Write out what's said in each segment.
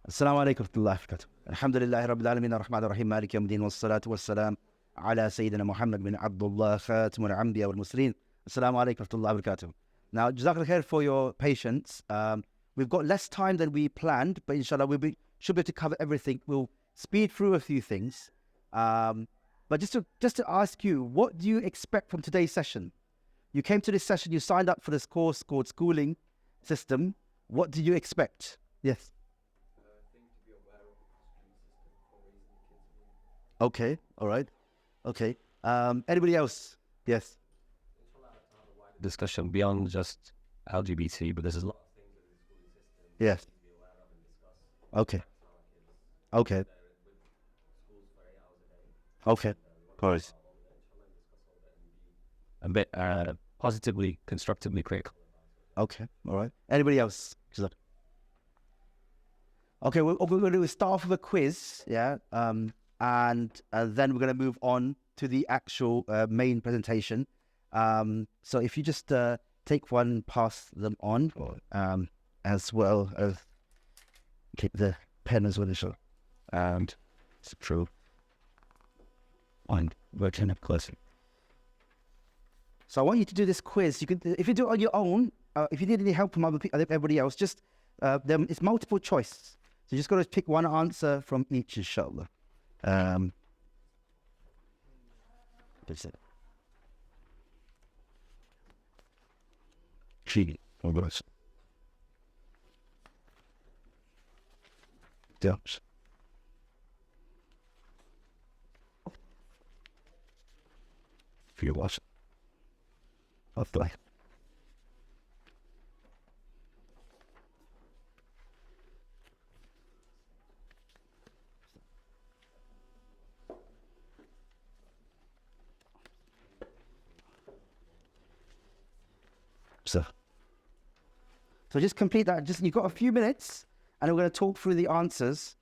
السلام عليكم ورحمة الله وبركاته. الحمد لله رب العالمين الرحمن الرحيم مالك يوم الدين والصلاة والسلام على سيدنا محمد بن عبد الله خاتم الأنبياء والمرسلين. السلام عليكم ورحمة الله وبركاته. Now, Jazakallah khair for your patience. We've got less time than we planned, but inshallah should be able to cover everything. We'll speed through a few things. But just to ask you, what do you expect from today's session? You came to this session, you signed up for this course called Schooling System. What do you expect? Yes. Okay, all right. Okay. Anybody else? Yes. Discussion beyond just LGBT, but there's a lot of things in the schooling system Yes. to be aware of and discuss. Okay. Okay. Okay. Of course. A bit positively, constructively critical. Okay. All right. Anybody else? Okay, we're going to start off with a quiz, yeah, and then we're going to move on to the actual main presentation. So if you just take one, pass them on, as well as keep the pen as well as well. And it's true. And we're turning up closer. So I want you to do this quiz. You can, if you do it on your own, if you need any help from everybody else, just it's multiple choice. So you just got to pick one answer from each, inshallah. That's it. Cheating. Oh, gosh. Don't. If you watch it. Hopefully. So just complete that. You've got a few minutes, and we're going to talk through the answers,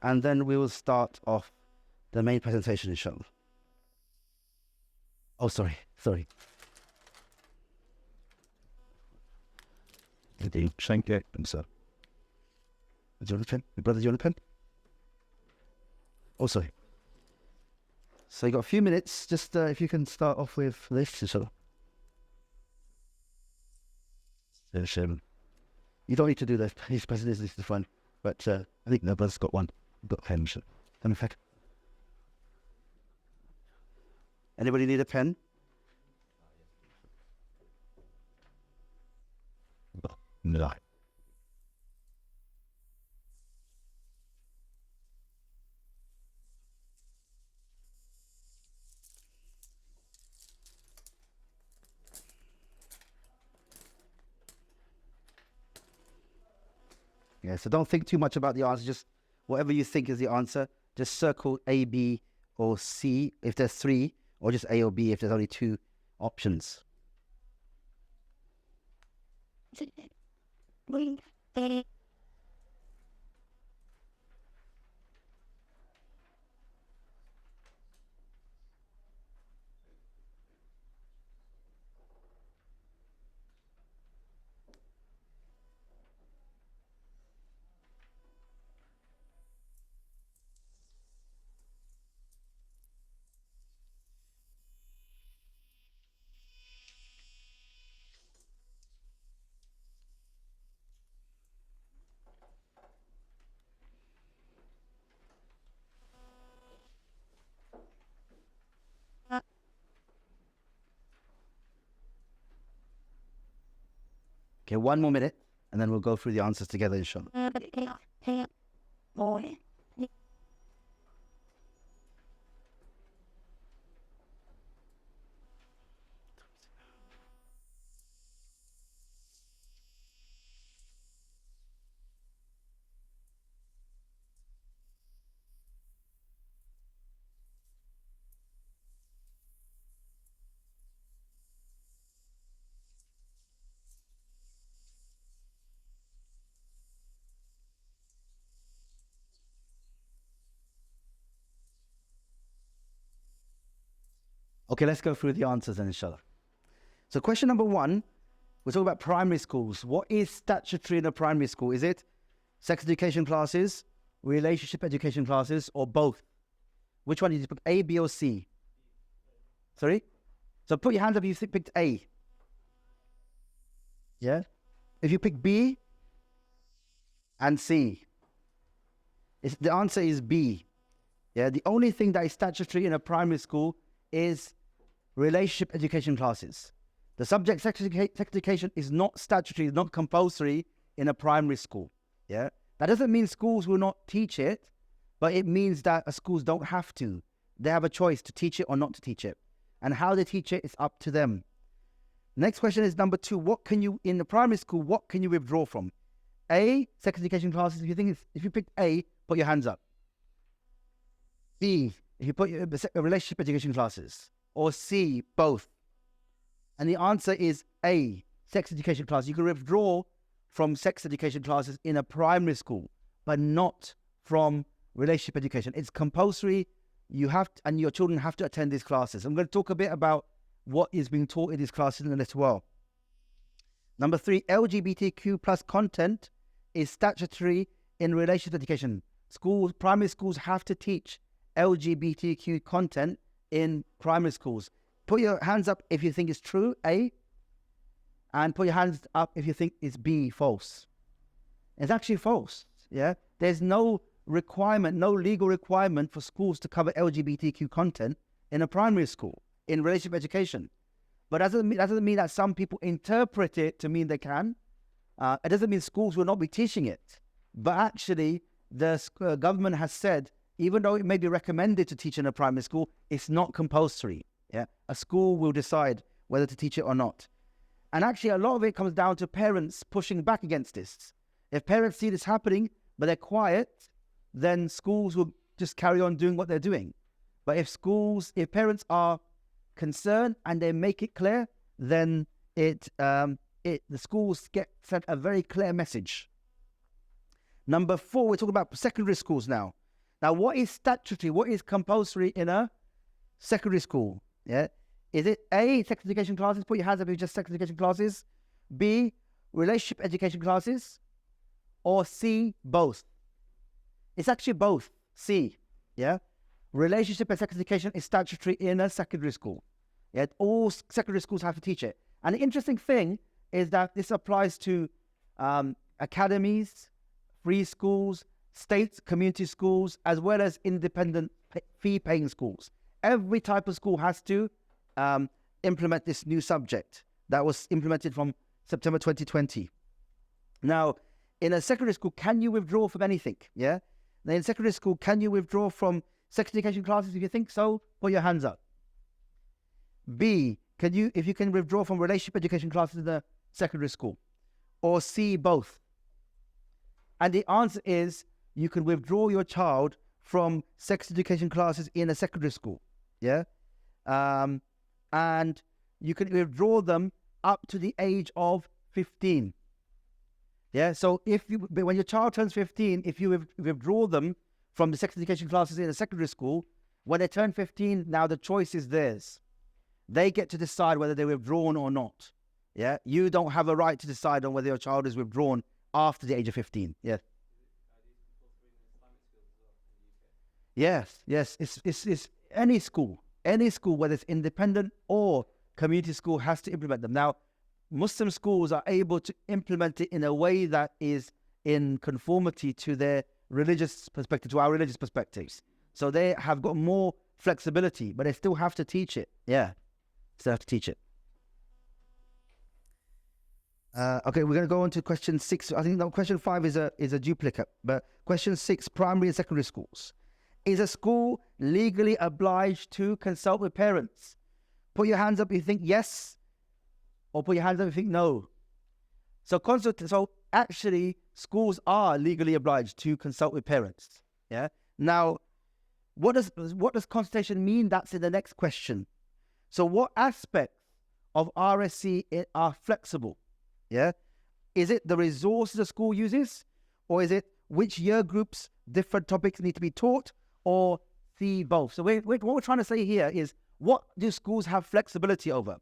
and then we will start off the main presentation, inshallah. Oh, sorry. Thank you. And so, do you want a pen? Your brother, do you want a pen? Oh, sorry. So you got a few minutes. Just if you can start off with this, inshallah. You don't need to do this. His presentation is the fun, but I think the brother's got one. Got a pen. In fact, anybody need a pen? No. Yeah, so don't think too much about the answer. Just whatever you think is the answer. Just circle A, B, or C if there's three, or just A or B if there's only two options. Okay, one more minute, and then we'll go through the answers together, inshallah. Okay, let's go through the answers then, inshallah. So question number one, we're talking about primary schools. What is statutory in a primary school? Is it sex education classes, relationship education classes, or both? Which one did you pick, A, B, or C? Sorry? So put your hands up if you picked A. Yeah? If you pick B and C, the answer is B. Yeah, the only thing that is statutory in a primary school is relationship education classes. The subject sex education is not statutory, not compulsory in a primary school. Yeah, that doesn't mean schools will not teach it, but it means that schools don't have to. They have a choice to teach it or not to teach it, and how they teach it is up to them. Next question is number 2. What can you, in the primary school, what can you withdraw from? A, sex education classes. If you picked A, put your hands up. B, if you put your relationship education classes. Or C, both. And the answer is A, sex education classes. You can withdraw from sex education classes in a primary school, but not from relationship education. It's compulsory. You have to, and your children have to attend these classes. I'm going to talk a bit about what is being taught in these classes in a little while. Number 3, LGBTQ plus content is statutory in relationship education. Schools, primary schools have to teach LGBTQ content in primary schools. Put your hands up if you think it's true, A, and put your hands up if you think it's B, false. It's actually false, yeah? There's no requirement, no legal requirement for schools to cover LGBTQ content in a primary school, in relationship education. But that doesn't mean that some people interpret it to mean they can. It doesn't mean schools will not be teaching it. But actually, the government has said, even though it may be recommended to teach in a primary school, it's not compulsory. Yeah, a school will decide whether to teach it or not. And actually, a lot of it comes down to parents pushing back against this. If parents see this happening, but they're quiet, then schools will just carry on doing what they're doing. But if parents are concerned and they make it clear, then the schools get sent a very clear message. Number 4, we're talking about secondary schools now. Now, what is statutory? What is compulsory in a secondary school? Yeah, is it A, sex education classes? Put your hands up if it's just sex education classes. B, relationship education classes. Or C, both. It's actually both. C. Yeah, relationship and sex education is statutory in a secondary school. Yeah, all secondary schools have to teach it. And the interesting thing is that this applies to academies, free schools, state community schools, as well as independent fee-paying schools. Every type of school has to implement this new subject that was implemented from September 2020. Now, in a secondary school, can you withdraw from anything? Yeah. Now, in secondary school, can you withdraw from sex education classes? If you think so, put your hands up. B, if you can withdraw from relationship education classes in the secondary school? Or C, both? And the answer is you can withdraw your child from sex education classes in a secondary school. Yeah. And you can withdraw them up to the age of 15. Yeah. So when your child turns 15, if you withdraw them from the sex education classes in a secondary school, when they turn 15, now the choice is theirs. They get to decide whether they're withdrawn or not. Yeah. You don't have a right to decide on whether your child is withdrawn after the age of 15. Yeah. Yes. It's any school, whether it's independent or community school, has to implement them. Now, Muslim schools are able to implement it in a way that is in conformity to their religious perspective, to our religious perspectives. So they have got more flexibility, but they still have to teach it. Yeah, still have to teach it. Okay, we're going to go on to question 6. I think question 5 is a duplicate, but question 6, primary and secondary schools. Is a school legally obliged to consult with parents? Put your hands up if you think yes, or put your hands up if you think no. So actually, schools are legally obliged to consult with parents. Yeah. Now, what does consultation mean? That's in the next question. So, what aspects of RSC are flexible? Yeah. Is it the resources the school uses, or is it which year groups different topics need to be taught, or C, both? So what we're trying to say here is, what do schools have flexibility over?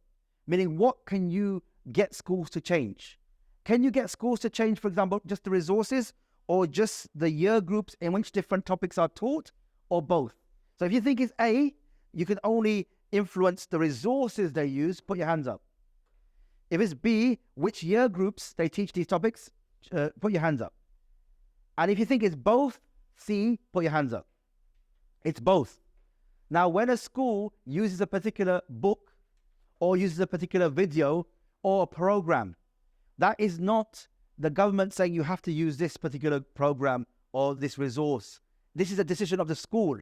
Meaning, what can you get schools to change? Can you get schools to change, for example, just the resources, or just the year groups in which different topics are taught, or both? So if you think it's A, you can only influence the resources they use, put your hands up. If it's B, which year groups they teach these topics, put your hands up. And if you think it's both, C, put your hands up. It's both. Now, when a school uses a particular book or uses a particular video or a program, that is not the government saying you have to use this particular program or this resource. This is a decision of the school.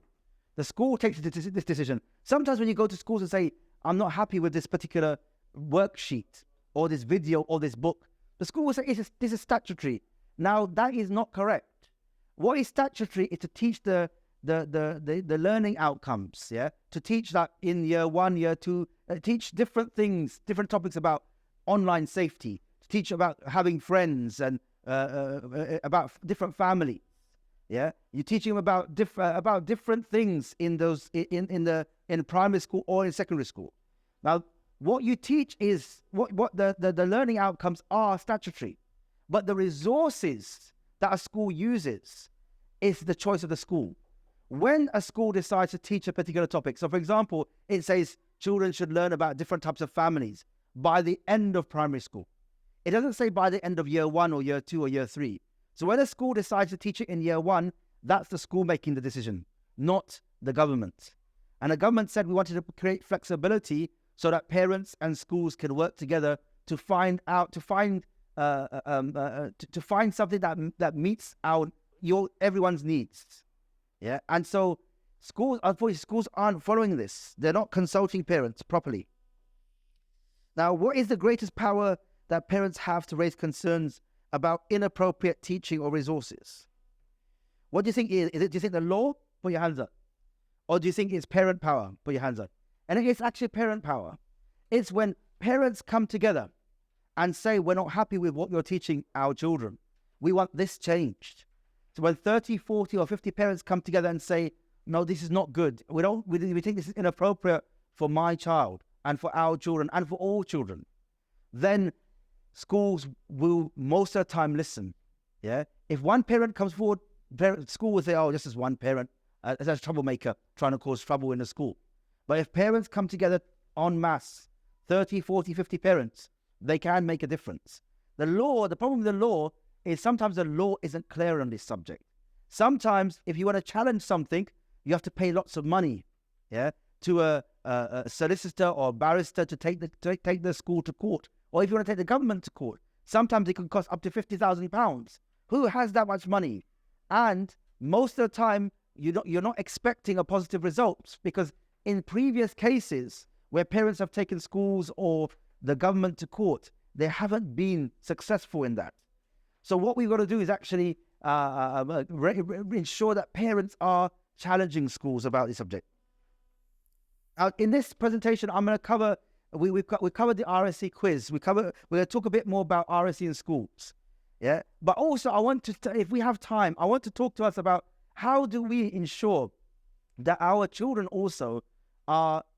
The school takes this decision. Sometimes when you go to schools and say, I'm not happy with this particular worksheet or this video or this book, the school will say, this is statutory. Now, that is not correct. What is statutory is to teach the learning outcomes, yeah? To teach that in year 1, year 2, teach different things, different topics about online safety, to teach about having friends and about different families, yeah? You're teaching them about different things in those in primary school or in secondary school. Now, what you teach is what the learning outcomes are statutory, but the resources that a school uses is the choice of the school. When a school decides to teach a particular topic, so for example, it says children should learn about different types of families by the end of primary school. It doesn't say by the end of year 1 or year 2 or year 3. So when a school decides to teach it in year 1, that's the school making the decision, not the government. And the government said we wanted to create flexibility so that parents and schools can work together to find something that meets everyone's needs. Yeah, and so unfortunately, schools aren't following this. They're not consulting parents properly. Now, what is the greatest power that parents have to raise concerns about inappropriate teaching or resources? What do you think is it? Do you think the law? Put your hands up. Or do you think it's parent power? Put your hands up. And it's actually parent power. It's when parents come together and say, we're not happy with what you're teaching our children. We want this changed. So when 30, 40 or 50 parents come together and say, no, this is not good. We think this is inappropriate for my child and for our children and for all children. Then schools will most of the time listen. Yeah. If one parent comes forward, school will say, oh, this is one parent as a troublemaker trying to cause trouble in the school. But if parents come together en masse, 30, 40, 50 parents, they can make a difference. The problem with the law is sometimes the law isn't clear on this subject. Sometimes if you want to challenge something, you have to pay lots of money, yeah, to a solicitor or barrister to take the school to court. Or if you want to take the government to court, sometimes it can cost up to £50,000. Who has that much money? And most of the time, you're not expecting a positive result, because in previous cases where parents have taken schools or the government to court, they haven't been successful in that. So what we've got to do is actually ensure that parents are challenging schools about this subject. Now, in this presentation, I'm going to cover, we've covered the RSC quiz. We're going to talk a bit more about RSC in schools. Yeah. But also if we have time, I want to talk to us about how do we ensure that our children also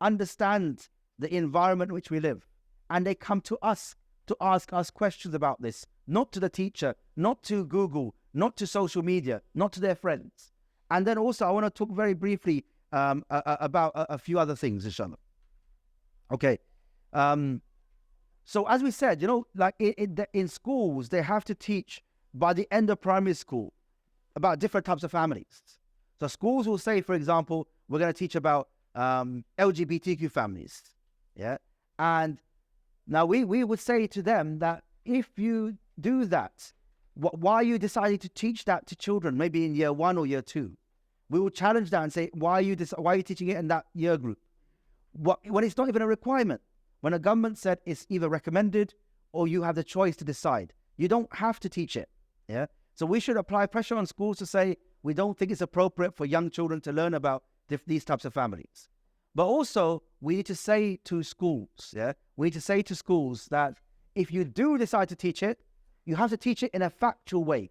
understand the environment in which we live, and they come to us to ask us questions about this, not to the teacher, not to Google, not to social media, not to their friends. And then also I want to talk very briefly about a few other things, inshallah. Okay. So as we said, like in schools, they have to teach by the end of primary school about different types of families. So schools will say, for example, we're going to teach about LGBTQ families. Yeah. And now we would say to them that if you do that, why are you deciding to teach that to children, maybe in year 1 or year 2? We will challenge that and say, why are you teaching it in that year group? When it's not even a requirement. When a government said it's either recommended or you have the choice to decide. You don't have to teach it. Yeah. So we should apply pressure on schools to say, we don't think it's appropriate for young children to learn about these types of families. But also, we need to say to schools, that if you do decide to teach it, you have to teach it in a factual way.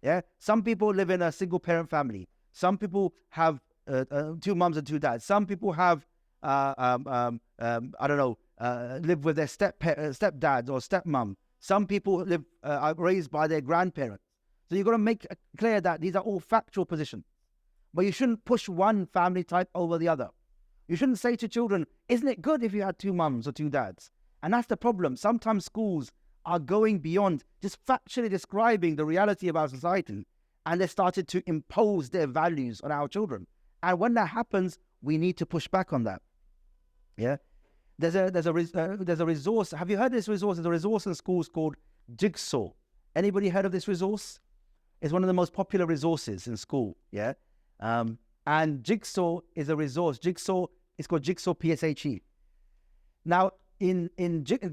Yeah. Some people live in a single parent family. Some people have 2 mums and 2 dads. Some people have, live with their stepdad or stepmom. Some people are raised by their grandparents. So you've got to make clear that these are all factual positions. But you shouldn't push one family type over the other. You shouldn't say to children, isn't it good if you had two mums or two dads? And that's the problem. Sometimes schools are going beyond just factually describing the reality of our society, and they started to impose their values on our children. And when that happens, we need to push back on that. Yeah, there's a resource. Have you heard of this resource? There's a resource in schools called Jigsaw. Anybody heard of this resource? It's one of the most popular resources in school. Yeah, and Jigsaw is a resource. Jigsaw is called Jigsaw PSHE. Now, in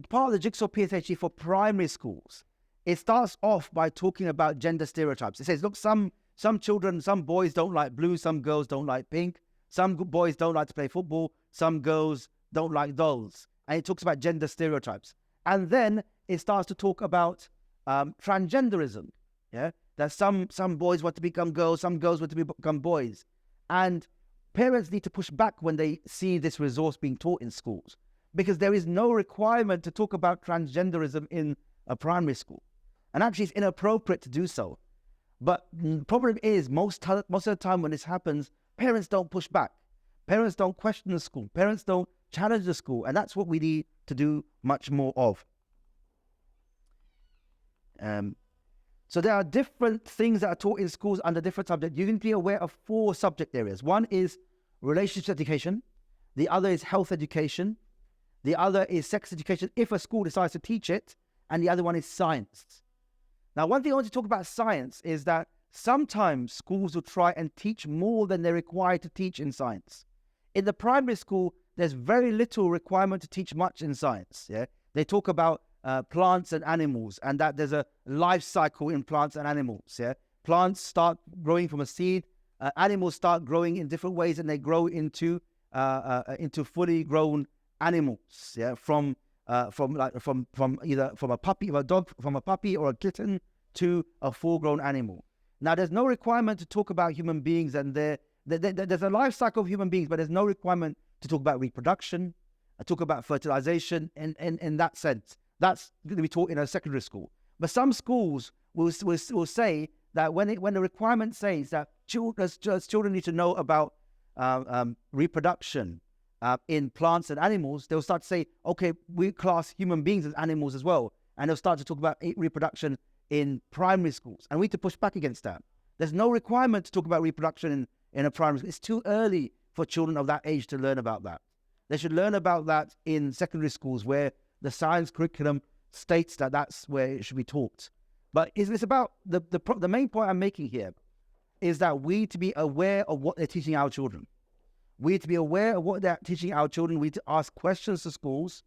part of the Jigsaw PSHE for primary schools, it starts off by talking about gender stereotypes. It says, look, some children, some boys don't like blue, some girls don't like pink, some boys don't like to play football, some girls don't like dolls. And it talks about gender stereotypes. And then it starts to talk about transgenderism. Yeah, that some boys want to become girls, some girls want to become boys. And parents need to push back when they see this resource being taught in schools, because there is no requirement to talk about transgenderism in a primary school. And actually, it's inappropriate to do so. But the problem is, most of the time when this happens, parents don't push back. Parents don't question the school. Parents don't challenge the school. And that's what we need to do much more of. So there are different things that are taught in schools under different subjects. You can be aware of 4 subject areas. One is relationship education. The other is health education. The other is sex education, if a school decides to teach it. And the other one is science. Now, one thing I want to talk about science is that sometimes schools will try and teach more than they're required to teach in science. In the primary school, there's very little requirement to teach much in science. Yeah, they talk about plants and animals, and that there's a life cycle in plants and animals. Yeah, plants start growing from a seed. Animals start growing in different ways, and they grow into fully grown animals. Yeah, from either from a puppy, from a puppy or a kitten to a full-grown animal. Now, there's no requirement to talk about human beings and there's a life cycle of human beings, but there's no requirement to talk about reproduction, talk about fertilization in that sense. That's going to be taught in a secondary school. But some schools will say that when the requirement says that children need to know about reproduction in plants and animals, they'll start to say, okay, we class human beings as animals as well. And they'll start to talk about reproduction in primary schools. And we need to push back against that. There's no requirement to talk about reproduction in a primary school. It's too early for children of that age to learn about that. They should learn about that in secondary schools, where the science curriculum states that that's where it should be taught. But it's about the main point I'm making here is that we need to be aware of what they're teaching our children. We need to be aware of what they're teaching our children. We need to ask questions to schools.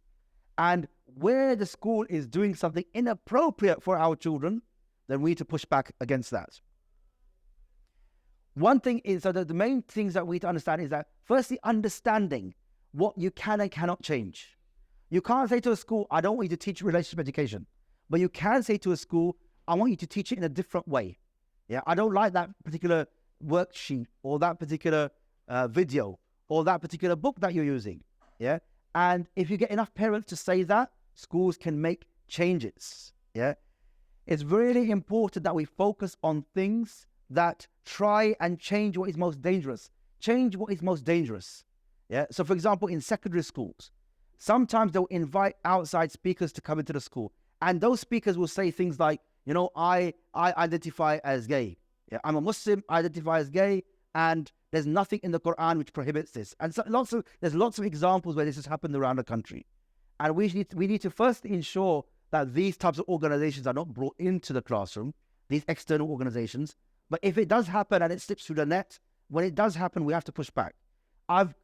And where the school is doing something inappropriate for our children, then we need to push back against that. One thing is that the main things that we need to understand is that, firstly, understanding what you can and cannot change. You can't say to a school, I don't want you to teach relationship education. But you can say to a school, I want you to teach it in a different way. Yeah, I don't like that particular worksheet or that particular video or that particular book that you're using. Yeah, and if you get enough parents to say that, schools can make changes. Yeah, it's really important that we focus on things that try and change what is most dangerous. Change what is most dangerous. Yeah, so for example, in secondary schools, sometimes they'll invite outside speakers to come into the school, and those speakers will say things like, you know, I identify as gay. Yeah, I'm a Muslim, I identify as gay, and there's nothing in the Quran which prohibits this. And so there's lots of examples where this has happened around the country. And we need to first ensure that these types of organizations are not brought into the classroom, these external organizations. But if it does happen and it slips through the net, when it does happen, we have to push back. I've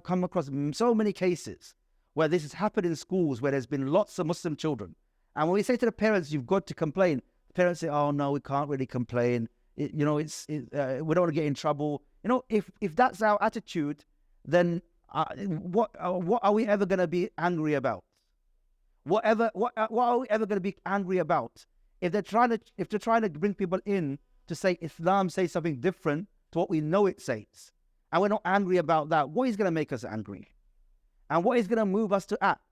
come across so many cases where this has happened in schools where there's been lots of Muslim children. And when we say to the parents, you've got to complain, the parents say, oh no, we can't really complain. We don't want to get in trouble. You know, if that's our attitude, then what are we ever going to be angry about? What are we ever going to be angry about? If they're trying to bring people in to say Islam says something different to what we know it says, and we're not angry about that, what is going to make us angry? And what is going to move us to act?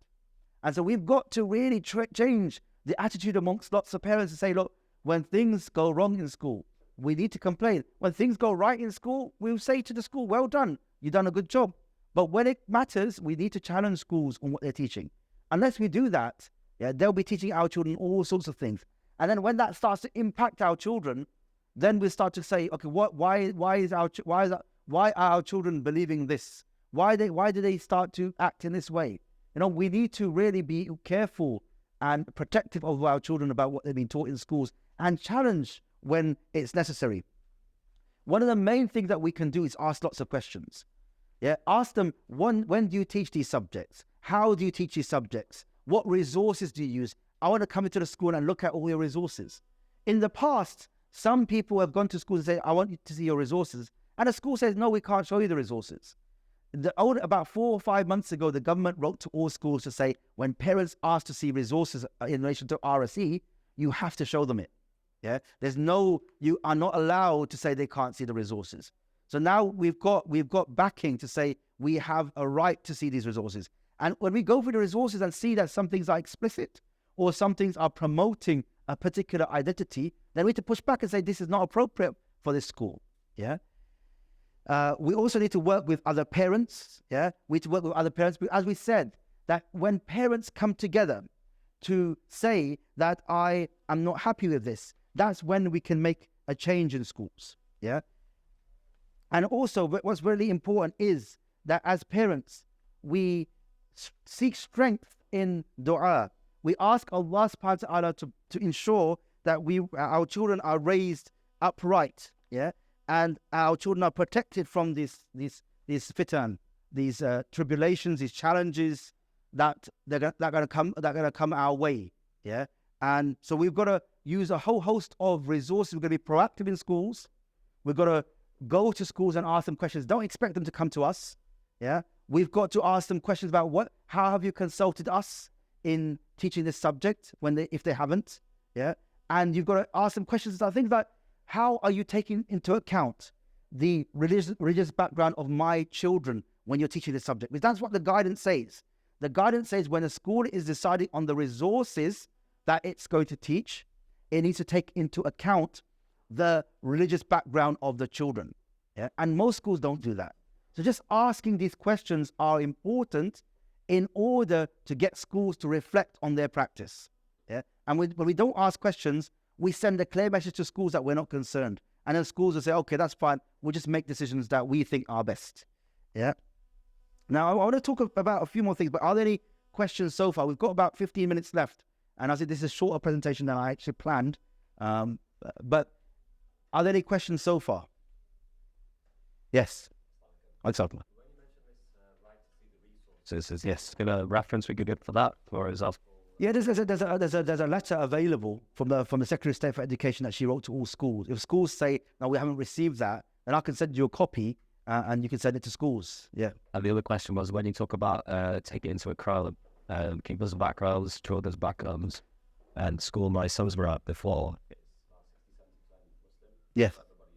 And so we've got to really change the attitude amongst lots of parents and say, look, When things go wrong in school, we need to complain. When things go right in school, we'll say to the school, well done, you've done a good job. But when it matters, we need to challenge schools on what they're teaching. Unless we do that, they'll be teaching our children all sorts of things. And then when that starts to impact our children, then we start to say, okay, why are our children believing this? Why do they start to act in this way? We need to really be careful and protective of our children about what they've been taught in schools and challenge when it's necessary. One of the main things that we can do is ask lots of questions. Ask them, when do you teach these subjects? How do you teach these subjects? What resources do you use? I want to come into the school and look at all your resources. In the past, some people have gone to schools and say, I want you to see your resources. And the school says, no, we can't show you the resources. About 4 or 5 months ago, the government wrote to all schools to say, when parents ask to see resources in relation to RSE, you have to show them it. You are not allowed to say they can't see the resources. So now we've got backing to say we have a right to see these resources. And when we go through the resources and see that some things are explicit or some things are promoting a particular identity, then we need to push back and say this is not appropriate for this school. We also need to work with other parents. We need to work with other parents. As we said, that when parents come together to say that I am not happy with this, that's when we can make a change in schools. And also what's really important is that as parents, we seek strength in dua. We ask Allah subhanahu wa ta'ala to ensure that our children are raised upright, and our children are protected from these fitan, these tribulations, these challenges that they're going to come our way, And so we've got to use a whole host of resources. We're going to be proactive in schools. We've got to go to schools and ask them questions. Don't expect them to come to us. We've got to ask them questions about how have you consulted us in teaching this subject if they haven't. And you've got to ask them questions about things like, how are you taking into account the religious background of my children when you're teaching this subject? Because that's what the guidance says. The guidance says when a school is deciding on the resources that it's going to teach, it needs to take into account the religious background of the children. And most schools don't do that. So just asking these questions are important in order to get schools to reflect on their practice. And when we don't ask questions, we send a clear message to schools that we're not concerned. And then schools will say, okay, that's fine. We'll just make decisions that we think are best. Now, I want to talk about a few more things, but are there any questions so far? We've got about 15 minutes left. And I said this is a shorter presentation than I actually planned. But are there any questions so far? Yes. Exactly. So yes, a reference we could get for that, or is that? There's a letter available from the Secretary of State for Education that she wrote to all schools. If schools say, no, we haven't received that, then I can send you a copy and you can send it to schools. And the other question was, when you talk about taking into account people's backgrounds, children's backgrounds, and school my sons were at before.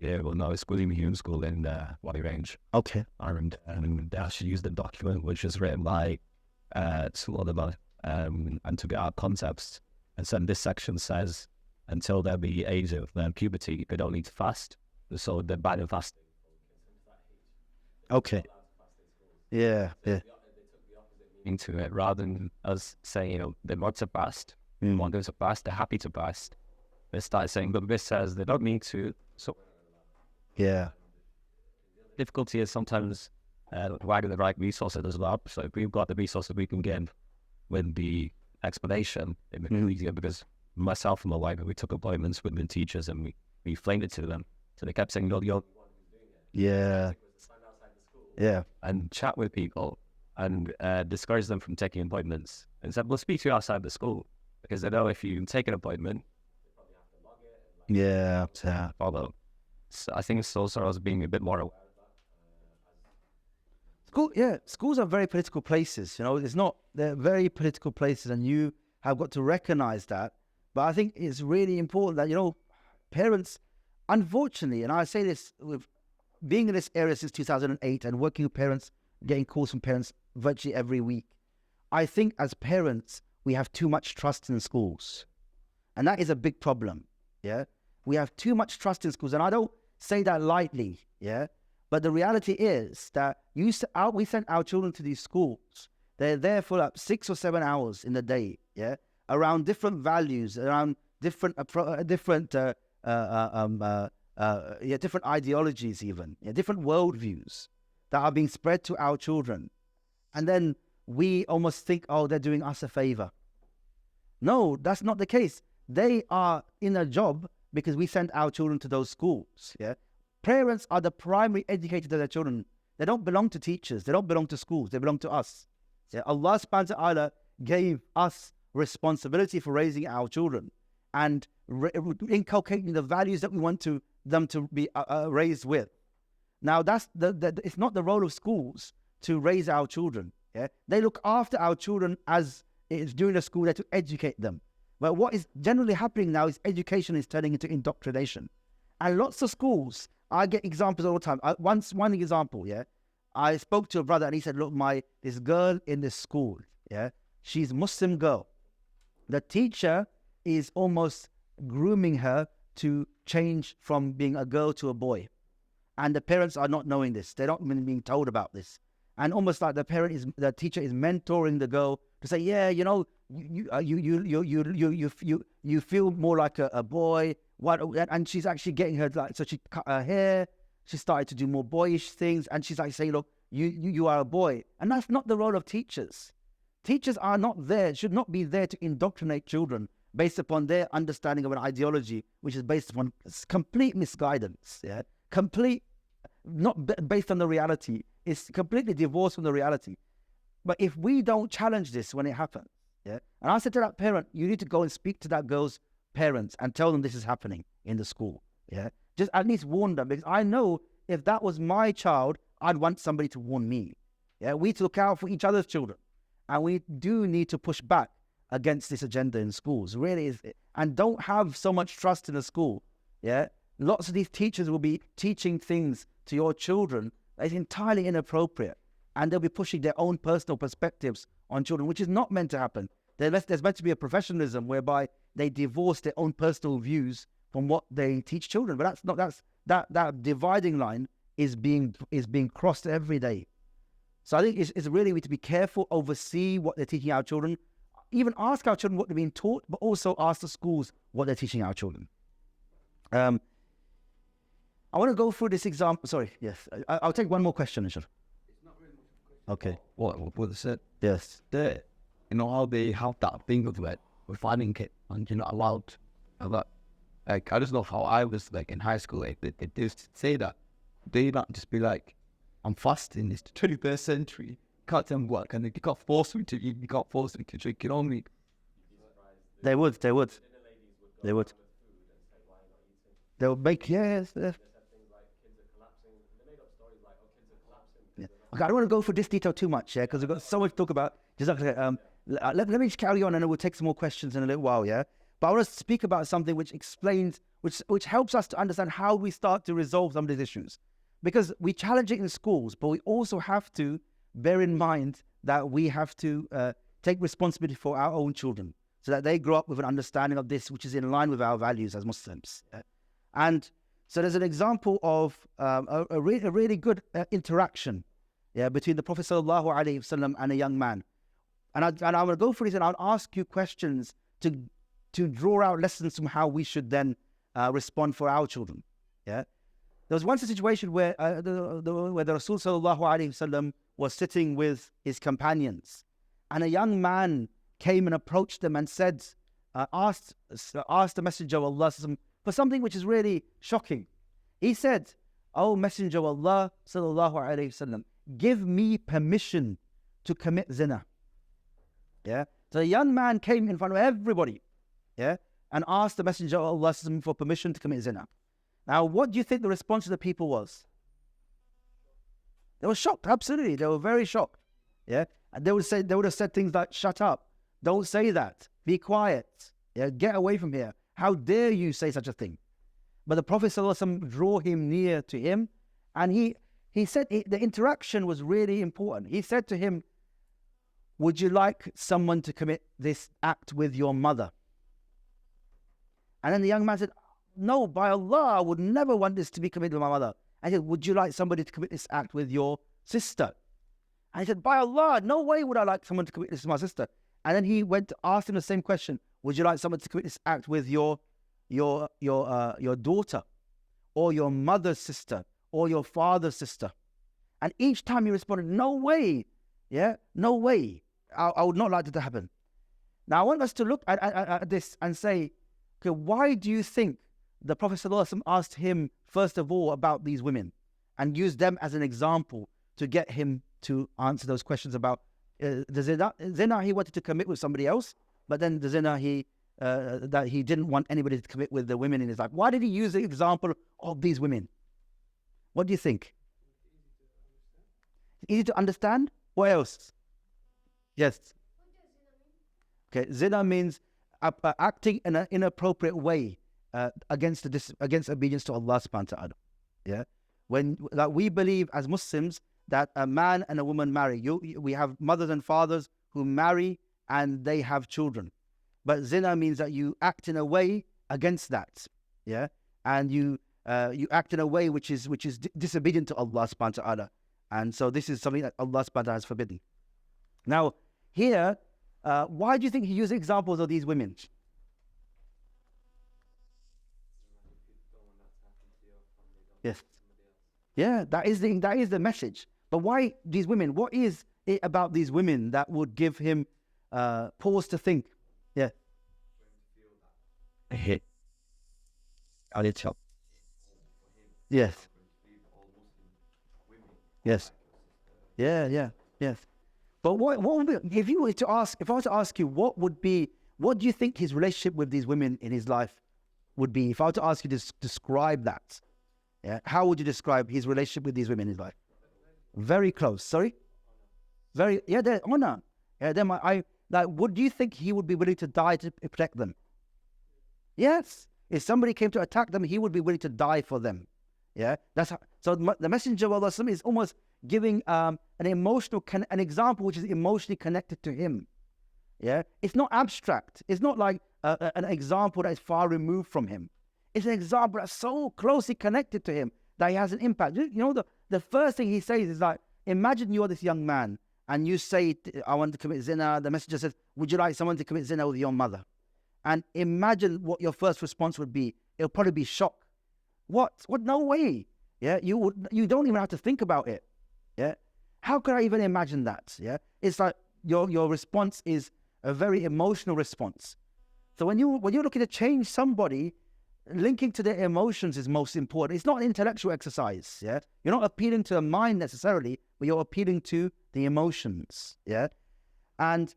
Well, no, it's schooling human school in Wadi Range. Okay. And they actually used the document which is written by two other men. And to get our concepts, and so this section says until they'll be age of puberty, they don't need to fast, so they're banning fasting. Okay. They took the opposite meaning to it, rather than us saying, they want to fast, want them to fast, they're happy to fast. They started saying, but this says they don't need to. So difficulty is sometimes providing the right resources as well. So if we've got the resources we can give with the explanation, it makes it easier, because myself and my wife, we took appointments with the teachers and we explained it to them. So they kept saying, no, you're and chat with people and discourage them from taking appointments. And said, we'll speak to you outside the school, because they know if you take an appointment, they probably have to log it. Follow. So I think it's also us being a bit more aware. Schools are very political places. They're very political places, and you have got to recognize that. But I think it's really important that, parents, unfortunately, and I say this with being in this area since 2008 and working with parents, getting calls from parents virtually every week, I think as parents, we have too much trust in schools. And that is a big problem. Yeah, we have too much trust in schools, and I don't say that lightly. Yeah, but the reality is that we send our children to these schools. They're there for like 6 or 7 hours in the day. Yeah, around different values, around different different ideologies, even different worldviews that are being spread to our children, and then we almost think, oh, they're doing us a favor. No, that's not the case. They are in a job because we send our children to those schools. Yeah, parents are the primary educators of their children. They don't belong to teachers. They don't belong to schools. They belong to us. Yeah, Allah subhanahu wa ta'ala gave us responsibility for raising our children and inculcating the values that we want them to be raised with. Now, that's it's not the role of schools to raise our children. Yeah, they look after our children as it's during the school day to educate them. But what is generally happening now is education is turning into indoctrination, and lots of schools. I get examples all the time. One example, yeah, I spoke to a brother and he said, "Look, this girl in this school, yeah, she's a Muslim girl. The teacher is almost grooming her to change from being a girl to a boy, and the parents are not knowing this. They're not being told about this." And almost like the teacher is mentoring the girl to say, yeah, you know, you feel more like a boy. And she's actually getting her, like, so she cut her hair. She started to do more boyish things, and she's like saying, look, you are a boy, and that's not the role of teachers. Teachers are not there, should not be there to indoctrinate children based upon their understanding of an ideology which is based upon complete misguidance. Yeah, not based on the reality. It's completely divorced from the reality. But if we don't challenge this when it happens, yeah, and I said to that parent, you need to go and speak to that girl's parents and tell them this is happening in the school. Yeah, just at least warn them, because I know if that was my child, I'd want somebody to warn me. Yeah, we need to look out for each other's children, and we do need to push back against this agenda in schools. Really is, and don't have so much trust in the school. Yeah, lots of these teachers will be teaching things to your children that is entirely inappropriate, and they'll be pushing their own personal perspectives on children, which is not meant to happen. There's meant to be a professionalism whereby they divorce their own personal views from what they teach children. But that dividing line is being crossed every day. So I think it's really we to be careful, oversee what they're teaching our children, even ask our children what they're being taught, but also ask the schools what they're teaching our children. I want to go through this example. Sorry, yes. I'll take one more question, inshallah. It's not really much of a question. Okay. What is it? Yes. You know how they have that thing of like, we're finding it and you're not allowed. Like, I just know how I was like in high school. Like, they used to say that. They not just be like, I'm fasting. It's the 21st century. Can't tell me what. And you can't force me to eat. You can't force me to drink. You know me. They would. They would make, yes. Yeah. Okay, I don't want to go for this detail too much, yeah, because we've got so much to talk about. Let me just carry on, and we'll take some more questions in a little while, yeah. But I want to speak about something which explains, which helps us to understand how we start to resolve some of these issues, because we challenge it in schools, but we also have to bear in mind that we have to take responsibility for our own children, so that they grow up with an understanding of this, which is in line with our values as Muslims. Yeah? And so there's an example of a really good interaction, yeah, between the Prophet ﷺ and a young man. And I'm going to go through this, and I'll ask you questions to draw out lessons from how we should then respond for our children. Yeah, there was once a situation where the Rasul ﷺ was sitting with his companions, and a young man came and approached them and said, asked the Messenger of Allah for something which is really shocking. He said, "O Messenger of Allah sallallahu alaihi wasallam, give me permission to commit zina." Yeah. So the young man came in front of everybody, yeah, and asked the Messenger of Allah for permission to commit zina. Now, what do you think the response of the people was? They were shocked. Absolutely, they were very shocked. Yeah, and they would have said things like, "Shut up! Don't say that. Be quiet. Yeah, get away from here. How dare you say such a thing?" But the Prophet ﷺ drew him near to him, and he said the interaction was really important. He said to him, "Would you like someone to commit this act with your mother?" And then the young man said, no, by Allah, I would never want this to be committed with my mother. I said, would you like somebody to commit this act with your sister? And he said, by Allah, no way would I like someone to commit this with my sister. And then he went to ask him the same question. Would you like someone to commit this act with your daughter, or your mother's sister, or your father's sister? And each time he responded, no way. Yeah, no way. I would not like that to happen. Now I want us to look at this and say, okay, why do you think the Prophet ﷺ asked him first of all about these women and used them as an example to get him to answer those questions about the zina he wanted to commit with somebody else, but then the zina that he didn't want anybody to commit with the women in his life? Why did he use the example of these women? What do you think? Easy to understand? What else? Yes. Okay, zina means acting in an inappropriate way against obedience to Allah subhanahu wa ta'ala. Yeah, we believe as Muslims that a man and a woman marry. We have mothers and fathers who marry and they have children, but zina means that you act in a way against that. Yeah, and you act in a way which is disobedient to Allah subhanahu wa ta'ala, and so this is something that Allah subhanahu wa ta'ala has forbidden. Now here, why do you think he used examples of these women? Yes. Yeah, that is the message. But why these women? What is it about these women that would give him pause to think? Yeah. Hit. Yes. Yes. Yeah. Yes. But what would be, if I was to ask you, what do you think his relationship with these women in his life would be? If I were to ask you to describe that, yeah, how would you describe his relationship with these women in his life? Very close. Sorry? They're honor. Yeah, what do you think he would be willing to die to protect them? Yes. If somebody came to attack them, he would be willing to die for them. Yeah. So the Messenger of Allah is almost giving an example which is emotionally connected to him. Yeah, it's not abstract. It's not like an example that is far removed from him. It's an example that's so closely connected to him that he has an impact. You know, the first thing he says is like, imagine you're this young man and you say, I want to commit zina. The messenger says, would you like someone to commit zina with your mother? And imagine what your first response would be. It'll probably be shock. What? No way. Yeah, you don't even have to think about it. Yeah, how could I even imagine that? Yeah, it's like your response is a very emotional response. So when you're looking to change somebody, linking to their emotions is most important. It's not an intellectual exercise. Yeah, you're not appealing to the mind necessarily, but you're appealing to the emotions. Yeah, and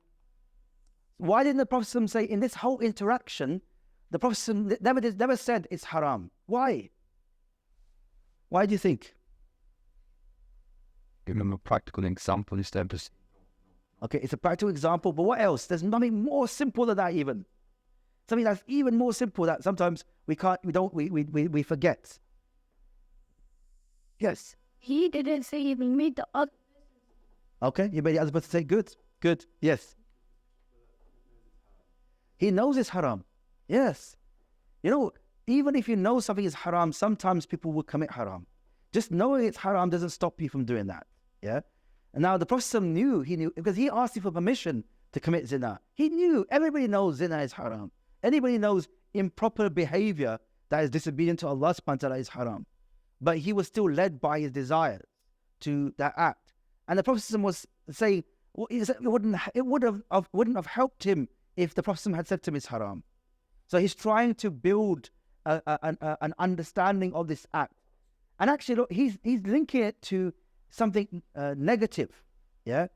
why didn't the Prophet say in this whole interaction, the Prophet never said it's haram? Why? Why do you think? Give them a practical example instead of... Okay, it's a practical example, but what else? There's nothing more simple than that even. Something that's even more simple that sometimes we forget. Yes. He didn't say he made the other. Okay, you made the other person say good. Yes. He knows it's haram. Yes. You know, even if you know something is haram, sometimes people will commit haram. Just knowing it's haram doesn't stop you from doing that. Yeah. And now the Prophet knew, because he asked you for permission to commit zina. He knew, everybody knows zina is haram. Anybody knows improper behavior that is disobedient to Allah subhanahu wa ta'ala is haram. But he was still led by his desire to that act. And the Prophet was saying, well, it wouldn't have helped him if the Prophet had said to him it's haram. So he's trying to build an understanding of this act. And actually, look, he's linking it to something negative. Yeah.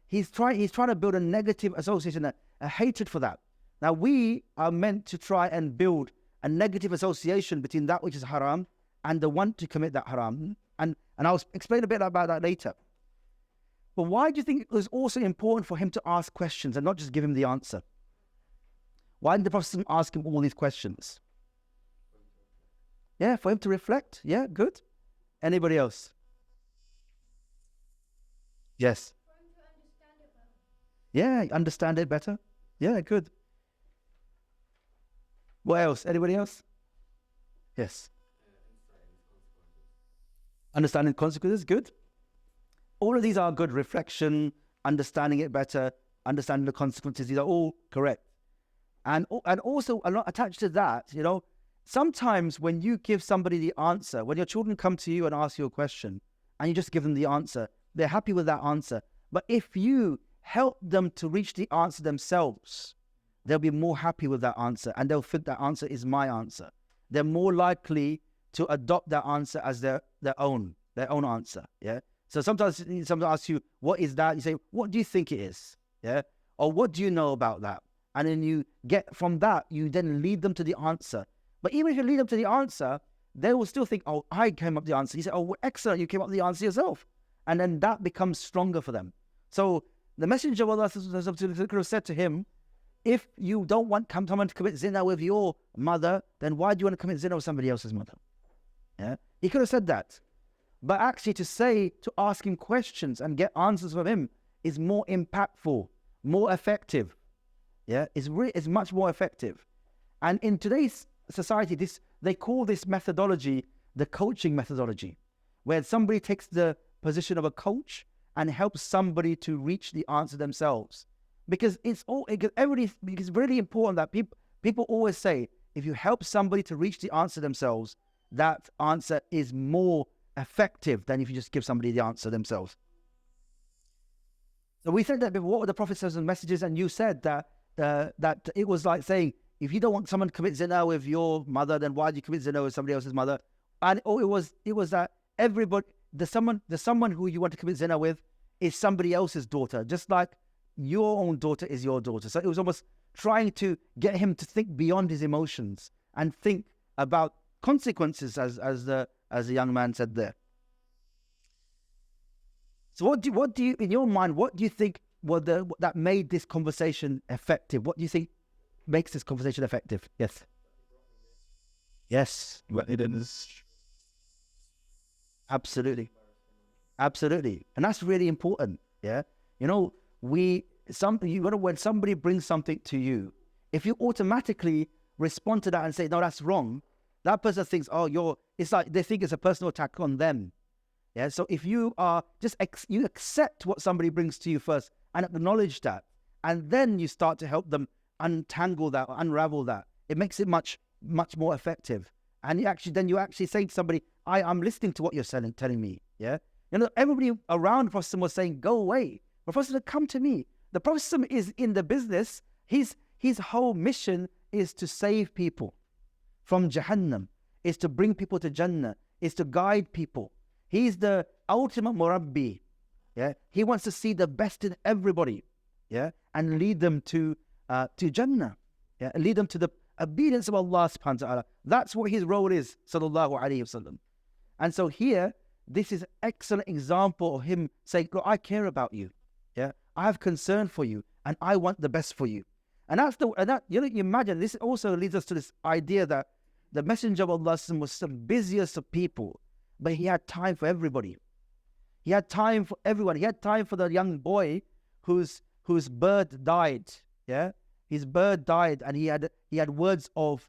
He's trying to build a negative association, a hatred for that. Now we are meant to try and build a negative association between that which is haram and the one to commit that haram. And I'll explain a bit about that later. But why do you think it was also important for him to ask questions and not just give him the answer? Why did the Prophet ask him all these questions? Yeah, for him to reflect. Yeah, good. Anybody else? Yes. Yeah, understand it better. Yeah, good. What else? Anybody else? Yes. Understanding consequences, good. All of these are good. Reflection, understanding it better, understanding the consequences. These are all correct. And also a lot attached to that, sometimes when you give somebody the answer, when your children come to you and ask you a question and you just give them the answer, they're happy with that answer. But if you help them to reach the answer themselves, they'll be more happy with that answer and they'll think that answer is my answer. They're more likely to adopt that answer as their own answer. Yeah. So sometimes someone asks you, what is that? You say, what do you think it is? Yeah. Or what do you know about that? And then you get from that, you then lead them to the answer. But even if you lead them to the answer, they will still think, oh, I came up with the answer. You say, oh, excellent, you came up with the answer yourself. And then that becomes stronger for them. So the Messenger of Allah said to him, if you don't want someone to commit zina with your mother, then why do you want to commit zina with somebody else's mother? Yeah, he could have said that. But actually to ask him questions and get answers from him is more impactful, more effective. Yeah, it's much more effective. And in today's society, they call this methodology the coaching methodology, where somebody takes the position of a coach and helps somebody to reach the answer themselves. Because it's really important that people always say, if you help somebody to reach the answer themselves, that answer is more effective than if you just give somebody the answer themselves. So we said that before, what were the Prophet's messages? And you said that it was like saying, if you don't want someone to commit zina with your mother, then why do you commit zina with somebody else's mother? And it was that everybody, the someone who you want to commit zina with is somebody else's daughter, just like your own daughter is your daughter. So it was almost trying to get him to think beyond his emotions and think about consequences, as the young man said there. So what do you in your mind, what do you think that made this conversation effective? What do you think makes this conversation effective? Yes. Yes. Well, it is. Absolutely. Absolutely. And that's really important. Yeah. When somebody brings something to you, if you automatically respond to that and say, no, that's wrong, that person thinks, it's like they think it's a personal attack on them. Yeah. So if you are you accept what somebody brings to you first and acknowledge that, and then you start to help them untangle that or unravel that, it makes it much, much more effective. And you actually say to somebody, I'm listening to what you're telling me. Yeah. Everybody around the Prophet was saying, go away. The Prophet said, come to me. The Prophet is in the business. His whole mission is to save people from Jahannam, is to bring people to Jannah, is to guide people. He's the ultimate murabbi. Yeah. He wants to see the best in everybody. Yeah. And lead them to Jannah. Yeah. And lead them to the obedience of Allah subhanahu wa ta'ala. That's what his role is, sallallahu alayhi wasallam. And so here, this is an excellent example of him saying, look, I care about you. Yeah. I have concern for you and I want the best for you. And you imagine, this also leads us to this idea that the Messenger of Allah was the busiest of people, but he had time for everybody. He had time for everyone. He had time for the young boy whose bird died. Yeah. His bird died, and he had words of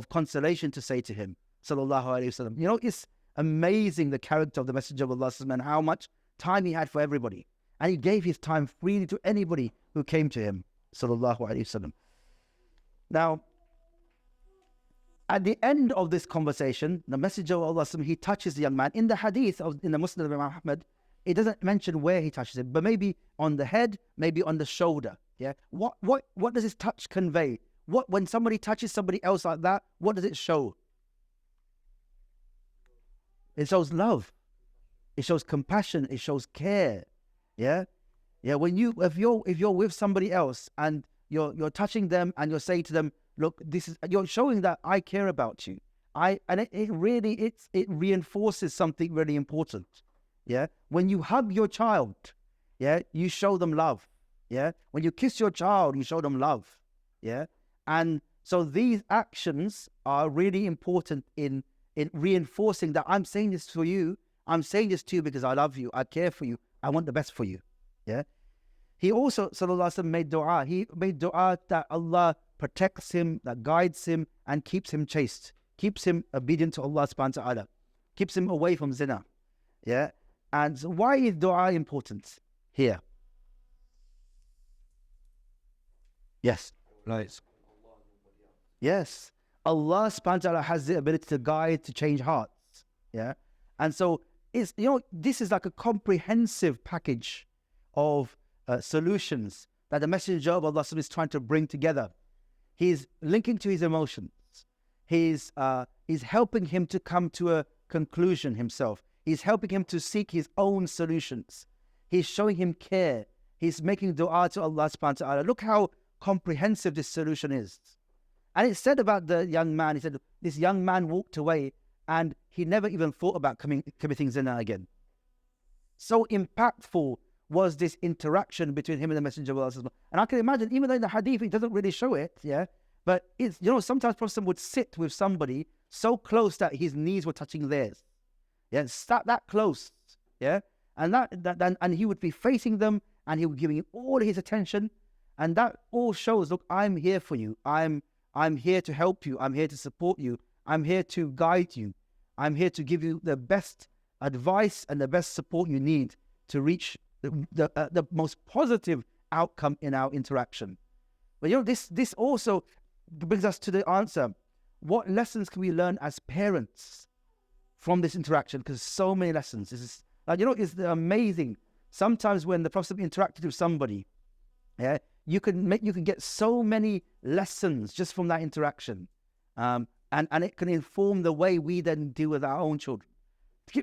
consolation to say to him, sallallahu alaihi wasallam. It's amazing, the character of the Messenger of Allah and how much time he had for everybody, and he gave his time freely to anybody who came to him, sallallahu alaihi wasallam. Now, at the end of this conversation, the Messenger of Allah, he touches the young man. In the hadith in the Muslim of Imam Ahmad, it doesn't mention where he touches him, but maybe on the head, maybe on the shoulder. Yeah. What does his touch convey? When somebody touches somebody else like that, what does it show? It shows love. It shows compassion. It shows care. Yeah. Yeah. If you're with somebody else and you're touching them and you're saying to them, look, you're showing that I care about you. It reinforces something really important. Yeah. When you hug your child, yeah, you show them love. Yeah. When you kiss your child, you show them love. Yeah. And so these actions are really important in reinforcing that I'm saying this for you. I'm saying this to you because I love you. I care for you. I want the best for you. Yeah. He also, sallallahu alaihi wasallam, made dua. He made dua that Allah protects him, that guides him and keeps him chaste. keeps him obedient to Allah subhanahu wa ta'ala, keeps him away from zina. Yeah. And so why is dua important here? Yes. Right. Yes. Allah subhanahu wa ta'ala has the ability to guide, to change hearts. Yeah. And so it's, this is like a comprehensive package of solutions that the Messenger of Allah is trying to bring together. He's linking to his emotions. He's helping him to come to a conclusion himself. He's helping him to seek his own solutions. He's showing him care. He's making dua to Allah subhanahu wa ta'ala. Look how comprehensive this solution is. And it said about the young man, he said, this young man walked away and he never even thought about committing zina again. So impactful was this interaction between him and the Messenger of Allah. And I can imagine, even though in the hadith it doesn't really show it, yeah, but it's, sometimes Prophet would sit with somebody so close that his knees were touching theirs. Yeah, that close, yeah, and and he would be facing them and he would give him all his attention, and that all shows, look, I'm here for you. I'm here to help you. I'm here to support you. I'm here to guide you. I'm here to give you the best advice and the best support you need to reach the most positive outcome in our interaction. But this also brings us to the answer. What lessons can we learn as parents from this interaction? Because so many lessons. This is it's amazing. Sometimes when the Prophet interacted with somebody, yeah, you can get so many lessons just from that interaction, and it can inform the way we then deal with our own children.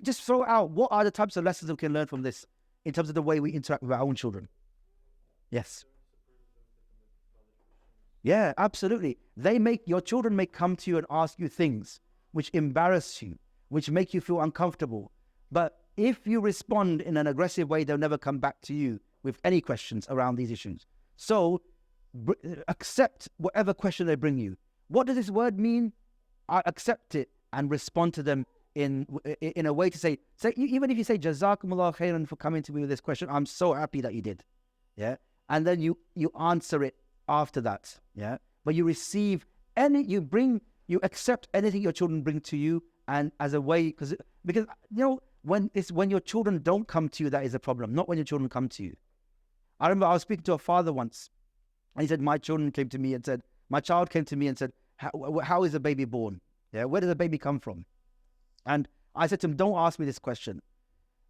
Just throw out, what are the types of lessons we can learn from this in terms of the way we interact with our own children? Yes. Yeah, absolutely. Your children may come to you and ask you things which embarrass you, which make you feel uncomfortable. But if you respond in an aggressive way, they'll never come back to you with any questions around these issues. So accept whatever question they bring you. What does this word mean? I accept it and respond to them in a way to say, even if you say, Jazakumullah khairan for coming to me with this question, I'm so happy that you did. Yeah. And then you answer it after that. Yeah. But you receive you accept anything your children bring to you, and as a way, because when your children don't come to you, that is a problem, not when your children come to you. I remember I was speaking to a father once, and he said, my child came to me and said, how is a baby born? Yeah, where does a baby come from? And I said to him, don't ask me this question.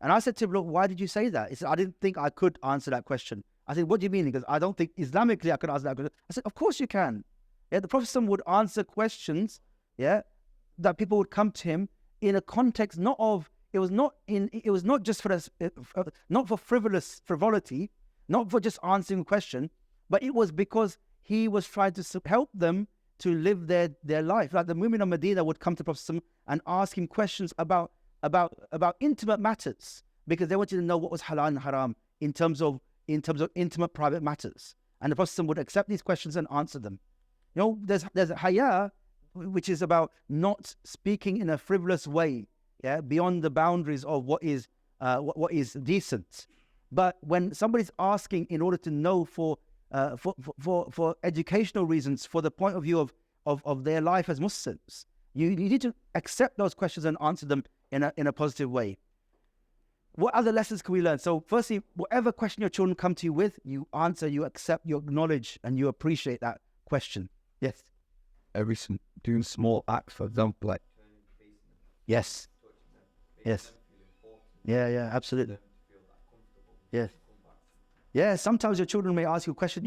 And I said to him, look, why did you say that? He said, I didn't think I could answer that question. I said, what do you mean? Because I don't think Islamically I could answer that question. I said, of course you can. Yeah, the Prophet would answer questions, yeah, that people would come to him in a context it was not just not for frivolity, not for just answering a question, but it was because he was trying to help them to live their life. Like the women of Medina would come to Prophet and ask him questions about intimate matters, because they wanted to know what was halal and haram in terms of intimate private matters. And the Prophet would accept these questions and answer them. There's haya, which is about not speaking in a frivolous way, yeah, beyond the boundaries of what is decent. But when somebody's asking in order to know for educational reasons, for the point of view of their life as Muslims, you need to accept those questions and answer them in a positive way. What other lessons can we learn? So firstly, whatever question your children come to you with, you answer, you accept, you acknowledge, and you appreciate that question. Yes. Doing small acts, for example, like yes. Yes. Yeah, absolutely. Yes. Yeah, sometimes your children may ask you a question,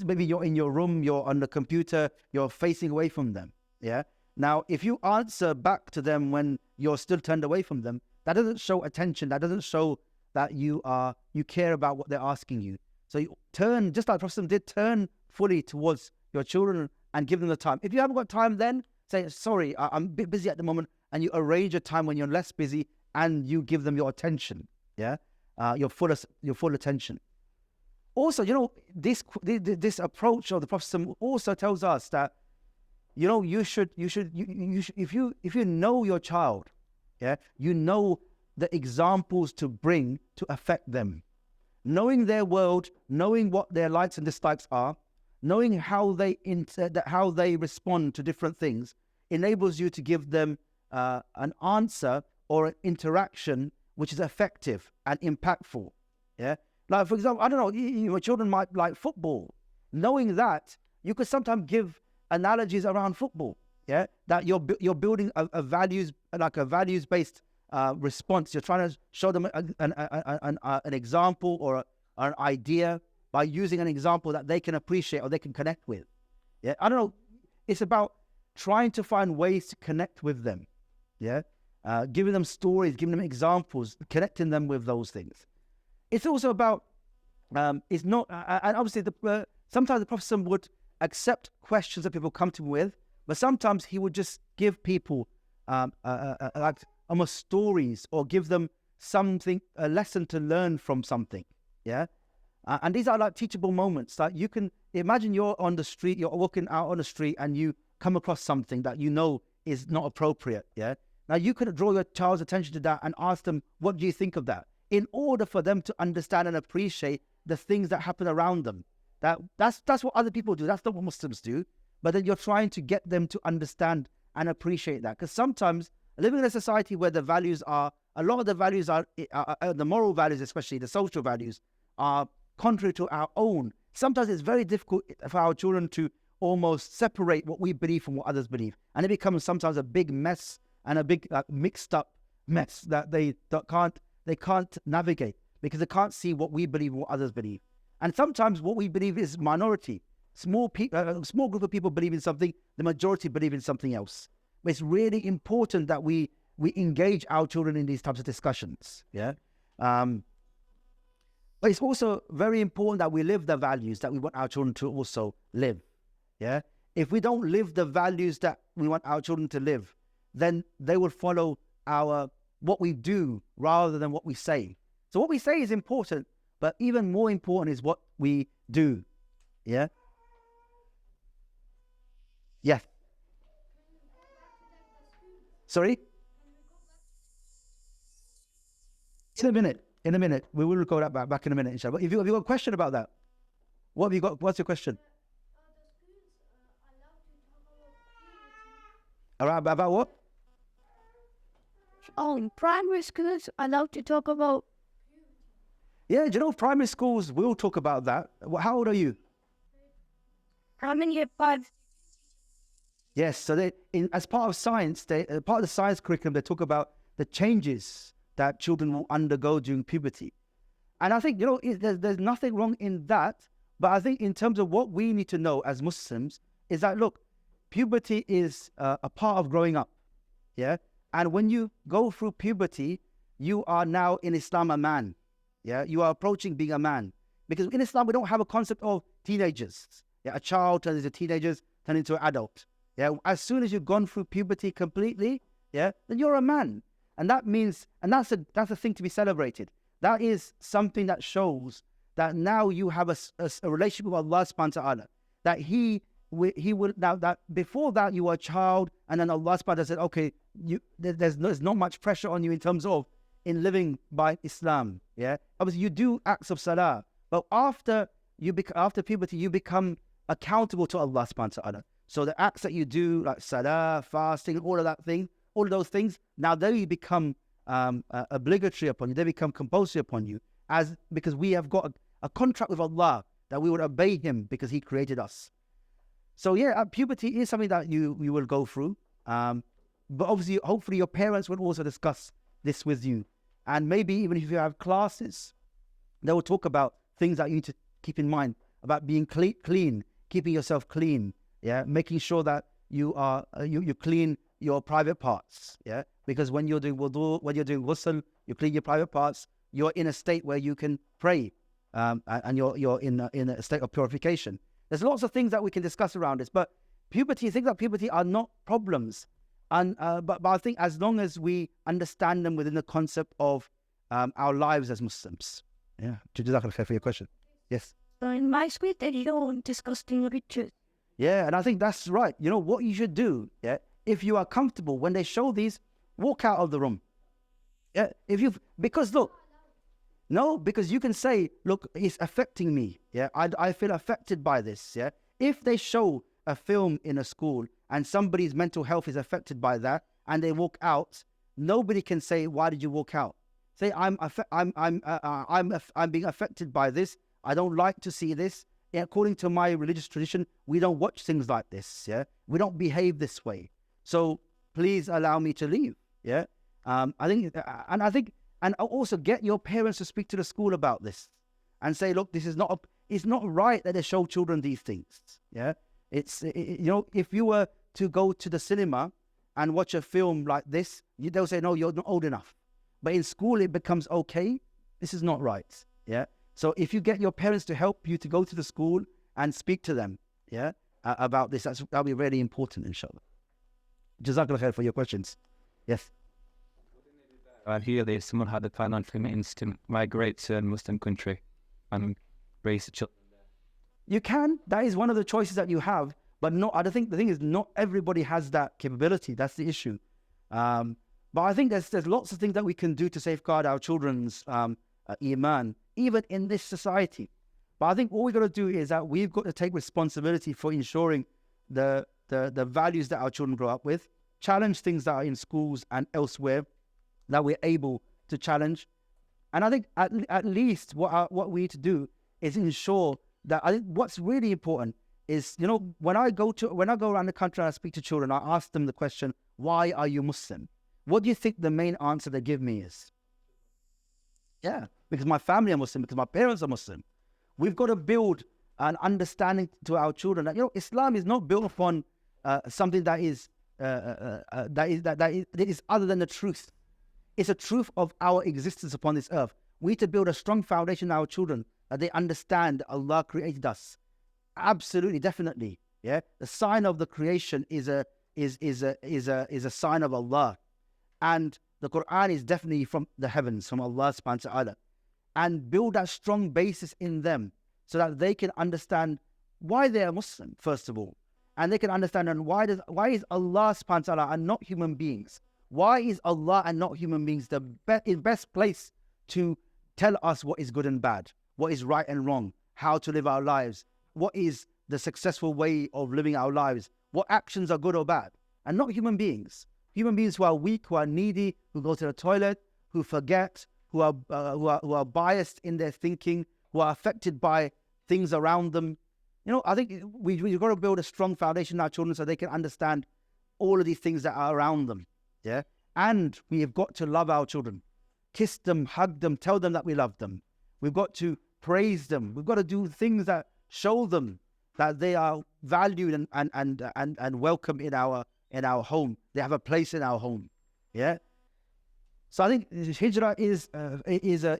maybe you're in your room, you're on the computer, you're facing away from them. Yeah. Now, if you answer back to them when you're still turned away from them, that doesn't show attention. That doesn't show that you care about what they're asking you. So you turn, just like Prophet did, turn fully towards your children and give them the time. If you haven't got time, then say, sorry, I'm a bit busy at the moment, and you arrange a time when you're less busy and you give them your attention. Yeah, your full attention. Also, this approach of the Prophet also tells us that, you should if you know your child, yeah, you know the examples to bring to affect them, knowing their world, knowing what their likes and dislikes are, knowing how they respond to different things. enables you to give them an answer or an interaction which is effective and impactful. Yeah, like for example, I don't know, your children might like football. Knowing that, you could sometimes give analogies around football. Yeah, that you're building a values-based response. You're trying to show them an example or an idea by using an example that they can appreciate or they can connect with. Yeah, I don't know. It's about trying to find ways to connect with them. Yeah, giving them stories, giving them examples, connecting them with those things. It's also about it's not, and obviously sometimes the Prophet would accept questions that people come to him with, but sometimes he would just give people like almost stories or give them something, a lesson to learn from something. Yeah. And these are like teachable moments. Like you can imagine you're on the street, you're walking out on the street and you come across something that you know is not appropriate. Yeah. Now you could draw your child's attention to that and ask them, what do you think of that? In order for them to understand and appreciate the things that happen around them. That's what other people do. That's not what Muslims do. But then you're trying to get them to understand and appreciate that. Because sometimes living in a society where the values are, a lot of the values are the moral values, especially the social values, are contrary to our own. Sometimes it's very difficult for our children to almost separate what we believe from what others believe. And it becomes sometimes a big mess and a big mixed up mess that they can't navigate because they can't see what we believe and what others believe. And sometimes what we believe is minority. Small group of people believe in something, the majority believe in something else. But it's really important that we engage our children in these types of discussions. Yeah. But it's also very important that we live the values that we want our children to also live. Yeah. If we don't live the values that we want our children to live, then they will follow what we do rather than what we say. So what we say is important, but even more important is what we do. Yeah. Yeah. Sorry? In a minute. We will go that back in a minute, inshallah. But if you have got a question about that, what have you got? What's your question? About what? Oh, in primary schools, I love to talk about. Yeah, do you know primary schools will talk about that? How old are you? I'm in year 5. Yes, so as part of science, part of the science curriculum, they talk about the changes that children will undergo during puberty. And I think, there's nothing wrong in that, but I think in terms of what we need to know as Muslims is that, look, puberty is a part of growing up, yeah? And when you go through puberty, you are now in Islam a man, yeah? You are approaching being a man. Because in Islam, we don't have a concept of teenagers. Yeah? A child turns into teenagers, turns into an adult. Yeah, as soon as you've gone through puberty completely, yeah, then you're a man. And that means, and that's a thing to be celebrated. That is something that shows that now you have a relationship with Allah subhanahu wa ta'ala. That He will, now that before that you were a child, and then Allah subhanahu wa ta'ala said, okay, there's not much pressure on you in terms of in living by Islam. Yeah, obviously you do acts of salah, but after puberty, you become accountable to Allah subhanahu wa ta'ala. So the acts that you do, like salah, fasting, all of those things, now they become obligatory upon you. They become compulsory upon you, because we have got a contract with Allah that we would obey Him because He created us. So yeah, puberty is something that you will go through. But obviously, hopefully your parents will also discuss this with you. And maybe even if you have classes, they will talk about things that you need to keep in mind about being clean, keeping yourself clean. Yeah, making sure that you clean your private parts. Yeah, because when you're doing wudu, when you're doing ghusl, you clean your private parts. You're in a state where you can pray, and you're in a state of purification. There's lots of things that we can discuss around this, but things like puberty are not problems. And but I think as long as we understand them within the concept of our lives as Muslims. Yeah, Jazakallah khair for your question. Yes. So in my school, they don't discussing rituals. Yeah, and I think that's right. You know what you should do, yeah? If you are comfortable, when they show these, walk out of the room. Yeah, because you can say, look, it's affecting me. Yeah, I feel affected by this. Yeah, if they show a film in a school and somebody's mental health is affected by that and they walk out, nobody can say, why did you walk out? Say, I'm being affected by this. I don't like to see this. According to my religious tradition, we don't watch things like this. Yeah, we don't behave this way. So please allow me to leave. Yeah, I think, and also get your parents to speak to the school about this and say, look, this is not it's not right that they show children these things. Yeah, you know, if you were to go to the cinema and watch a film like this, they'll say, no, you're not old enough. But in school, it becomes okay. This is not right. Yeah. So if you get your parents to help you to go to the school and speak to them, yeah, about this, that'll be really important, inshallah. Jazakallah khair for your questions. Yes. Here, if someone had the financial means to migrate to a Muslim country and raise the children. You can. That is one of the choices that you have. But I don't think the thing is, not everybody has that capability. That's the issue. But I think there's lots of things that we can do to safeguard our children's iman, even in this society. But I think all we've got to do is that we've got to take responsibility for ensuring the values that our children grow up with, challenge things that are in schools and elsewhere that we're able to challenge. And I think at least what we need to do is ensure that, I think what's really important is, you know, when I go around the country and I speak to children, I ask them the question, why are you Muslim? What do you think the main answer they give me is? Yeah, because my family are Muslim, because my parents are Muslim. We've got to build an understanding to our children that, you know, Islam is not built upon something that is other than the truth. It's a truth of our existence upon this earth. We need to build a strong foundation in our children that they understand Allah created us. Absolutely, definitely. Yeah, the sign of the creation is a sign of Allah. And the Quran is definitely from the heavens, from Allah subhanahu wa ta'ala. And build that strong basis in them so that they can understand why they are Muslim, first of all. And they can understand why is Allah subhanahu wa ta'ala and not human beings? Why is Allah and not human beings the best place to tell us what is good and bad, what is right and wrong, how to live our lives, what is the successful way of living our lives, what actions are good or bad, and not human beings. Human beings who are weak, who are needy, who go to the toilet, who forget, who are biased in their thinking, who are affected by things around them. You know, I think we've got to build a strong foundation in our children so they can understand all of these things that are around them. Yeah, and we have got to love our children, kiss them, hug them, tell them that we love them. We've got to praise them. We've got to do things that show them that they are valued and welcome in our home. They have a place in our home. Yeah. So I think hijrah is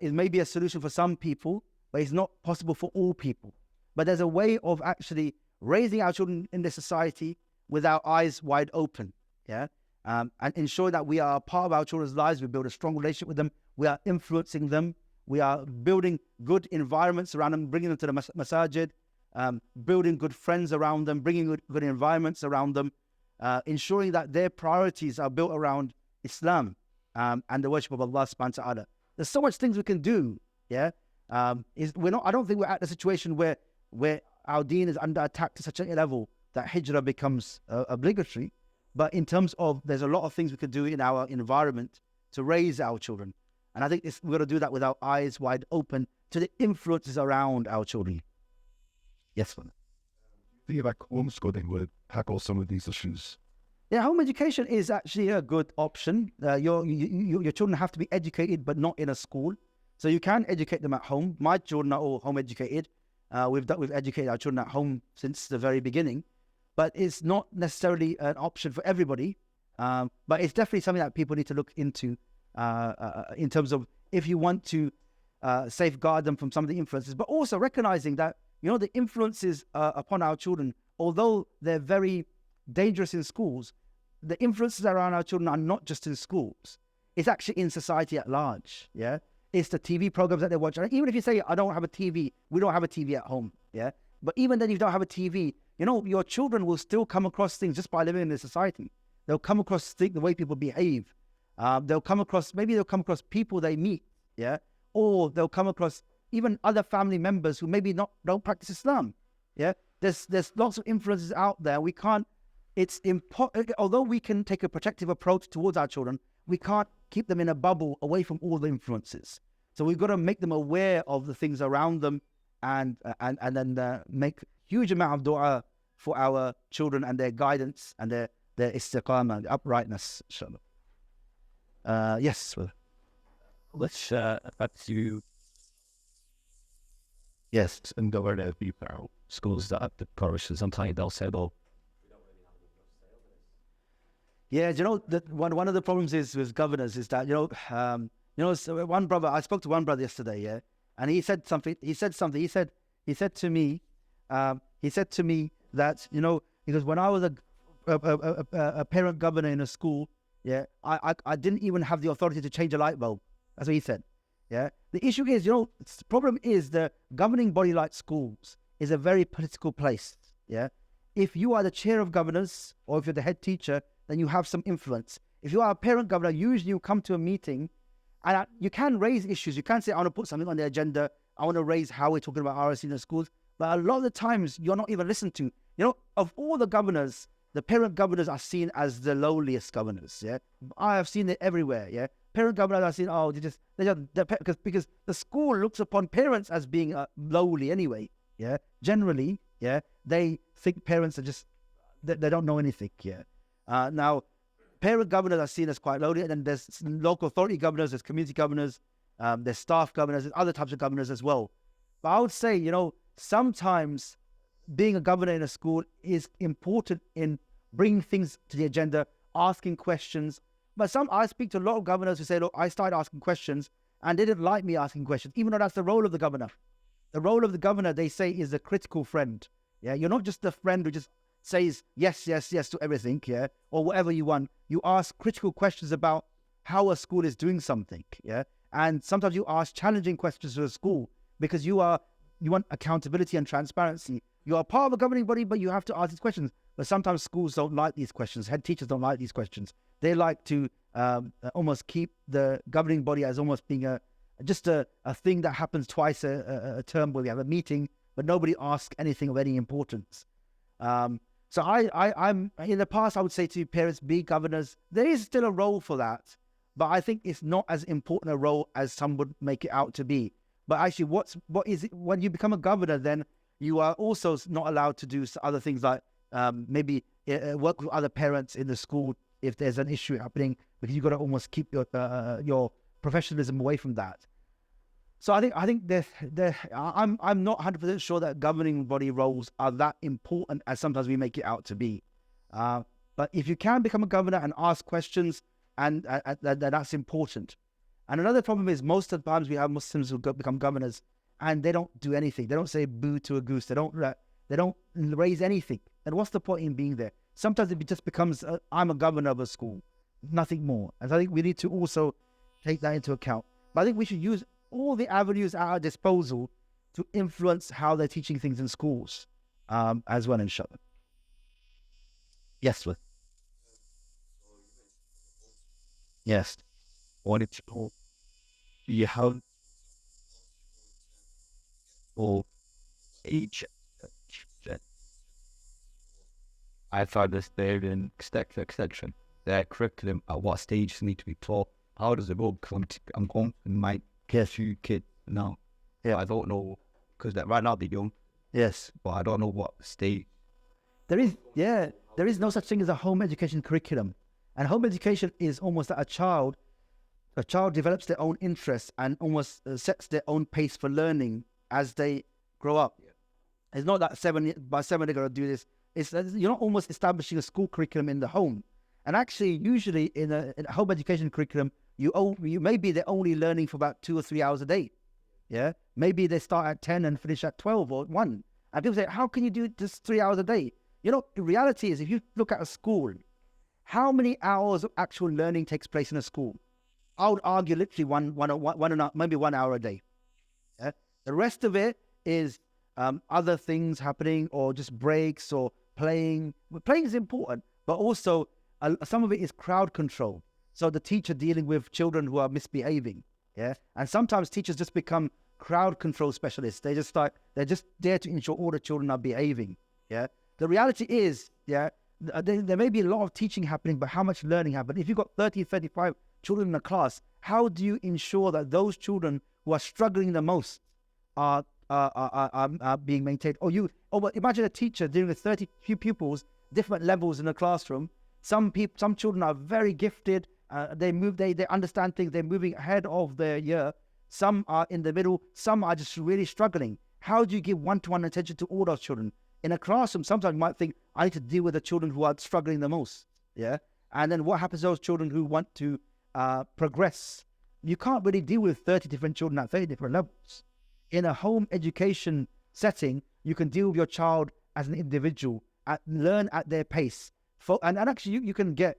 maybe a solution for some people, but it's not possible for all people. But there's a way of actually raising our children in this society with our eyes wide open. Yeah. And ensure that we are a part of our children's lives. We build a strong relationship with them. We are influencing them. We are building good environments around them, bringing them to the masajid, building good friends around them, bringing good environments around them, ensuring that their priorities are built around Islam and the worship of Allah subhanahu wa ta'ala. There's so much things we can do. Yeah, I don't think we're at the situation where our deen is under attack to such a level that hijrah becomes obligatory. But in terms of, there's a lot of things we could do in our environment to raise our children. And I think we've got to do that with our eyes wide open to the influences around our children. Yes, man. Think about homeschooling would tackle some of these issues. Yeah, home education is actually a good option. Your children have to be educated, but not in a school. So you can educate them at home. My children are all home educated. We've educated our children at home since the very beginning. But it's not necessarily an option for everybody. But it's definitely something that people need to look into in terms of if you want to safeguard them from some of the influences, but also recognizing that, you know, the influences upon our children, although they're very dangerous in schools, the influences around our children are not just in schools. It's actually in society at large. Yeah, it's the TV programs that they watch. And even if you say, I don't have a TV, we don't have a TV at home. Yeah, but even then, if you don't have a TV, you know, your children will still come across things just by living in this society. They'll come across the way people behave. They'll come across people they meet. Yeah, or they'll come across even other family members who maybe don't practice Islam. Yeah, there's lots of influences out there. We can't. Although we can take a protective approach towards our children, we can't keep them in a bubble away from all the influences. So we've got to make them aware of the things around them, and then make huge amount of dua for our children and their guidance and their istiqamah, the uprightness. Yes. Which affects you. Yes. And go where there be schools that have the courage, and sometimes they'll say, "Oh, yeah, you know, one of the problems is with governors is that so one brother, I spoke to one brother yesterday, yeah, and he said something. He said to me that, because when I was a parent governor in a school, yeah, I didn't even have the authority to change a light bulb. That's what he said. Yeah, the issue is, the problem is the governing body like schools is a very political place. Yeah, if you are the chair of governors or if you're the head teacher, then you have some influence. If you are a parent governor, usually you come to a meeting and you can raise issues. You can say, I want to put something on the agenda. I want to raise how we're talking about RSC in the schools. But a lot of the times, you're not even listened to. Of all the governors, the parent governors are seen as the lowliest governors. Yeah, I have seen it everywhere. Yeah, parent governors are seen, because the school looks upon parents as being lowly anyway. Yeah, generally, yeah, they think parents are just they don't know anything. Yeah, now parent governors are seen as quite lowly, and then there's local authority governors, there's community governors, there's staff governors, there's other types of governors as well. But I would say, sometimes being a governor in a school is important in bringing things to the agenda, asking questions. But I speak to a lot of governors who say, look, I started asking questions and they didn't like me asking questions, even though that's the role of the governor. The role of the governor, they say, is a critical friend. Yeah, you're not just the friend who just says yes, yes, yes to everything, yeah, or whatever you want. You ask critical questions about how a school is doing something, yeah. And sometimes you ask challenging questions to a school because you want accountability and transparency. You are part of a governing body, but you have to ask these questions. But sometimes schools don't like these questions. Head teachers don't like these questions. They like to almost keep the governing body as almost being just a thing that happens twice a term where we have a meeting, but nobody asks anything of any importance. So I'm in the past, I would say to parents, be governors. There is still a role for that, but I think it's not as important a role as some would make it out to be. But actually, what is it when you become a governor? Then you are also not allowed to do other things like maybe work with other parents in the school if there's an issue happening, because you've got to almost keep your professionalism away from that. So I think I'm not 100% sure that governing body roles are that important as sometimes we make it out to be. But if you can become a governor and ask questions, and that's important. And another problem is most of the times we have Muslims who become governors and they don't do anything. They don't say boo to a goose. They don't raise anything. And what's the point in being there? Sometimes it just becomes I'm a governor of a school, nothing more. And so I think we need to also take that into account. But I think we should use all the avenues at our disposal to influence how they're teaching things in schools as well, inshallah. Yes, Lou. Yes. Wanted to know, you have or each I thought this there in etc. Their curriculum at what stages need to be taught. How does it go? Because I'm going in my two kids now. Yeah. I don't know, because right now they're young. Yes. But I don't know what stage. There is no such thing as a home education curriculum. And home education is almost that a child develops their own interests and almost sets their own pace for learning as they grow up. Yeah. It's not that by 7 they're going to do this. You're not almost establishing a school curriculum in the home. And actually, usually in a home education curriculum, maybe they're only learning for about 2 or 3 hours a day. Yeah, maybe they start at 10 and finish at 12 or 1. And people say, how can you do just 3 hours a day? The reality is, if you look at a school, how many hours of actual learning takes place in a school? I would argue literally maybe 1 hour a day. Yeah? The rest of it is other things happening, or just breaks or playing. Playing is important, but also some of it is crowd control. So the teacher dealing with children who are misbehaving. Yeah, and sometimes teachers just become crowd control specialists. They're just there to ensure all the children are behaving. Yeah. The reality is, there may be a lot of teaching happening, but how much learning happens? If you've got 30, 35 children in a class, how do you ensure that those children who are struggling the most are being maintained? Or imagine a teacher dealing with 30 pupils, different levels in a classroom. Some children are very gifted. They understand things. They're moving ahead of their year. Some are in the middle. Some are just really struggling. How do you give one-to-one attention to all those children? In a classroom, sometimes you might think, I need to deal with the children who are struggling the most. Yeah. And then what happens to those children who want to progress? You can't really deal with 30 different children at 30 different levels. In a home education setting, you can deal with your child as an individual, learn at their pace. And actually, you can get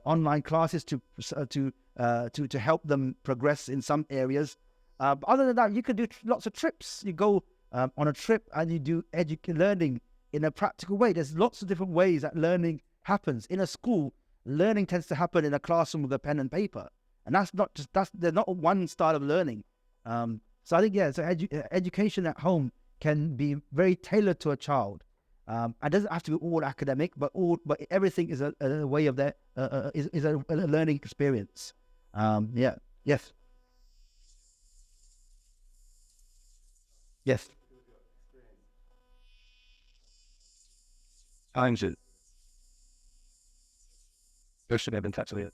online classes to help them progress in some areas. But other than that, you can do lots of trips. You go on a trip and you do learning in a practical way. There's lots of different ways that learning happens. In a school, learning tends to happen in a classroom with a pen and paper. And there's not one style of learning. So I think, education at home can be very tailored to a child. It doesn't have to be all academic, but everything is a way of is a learning experience. Yes. Yes. Challenges. Should have been touched with.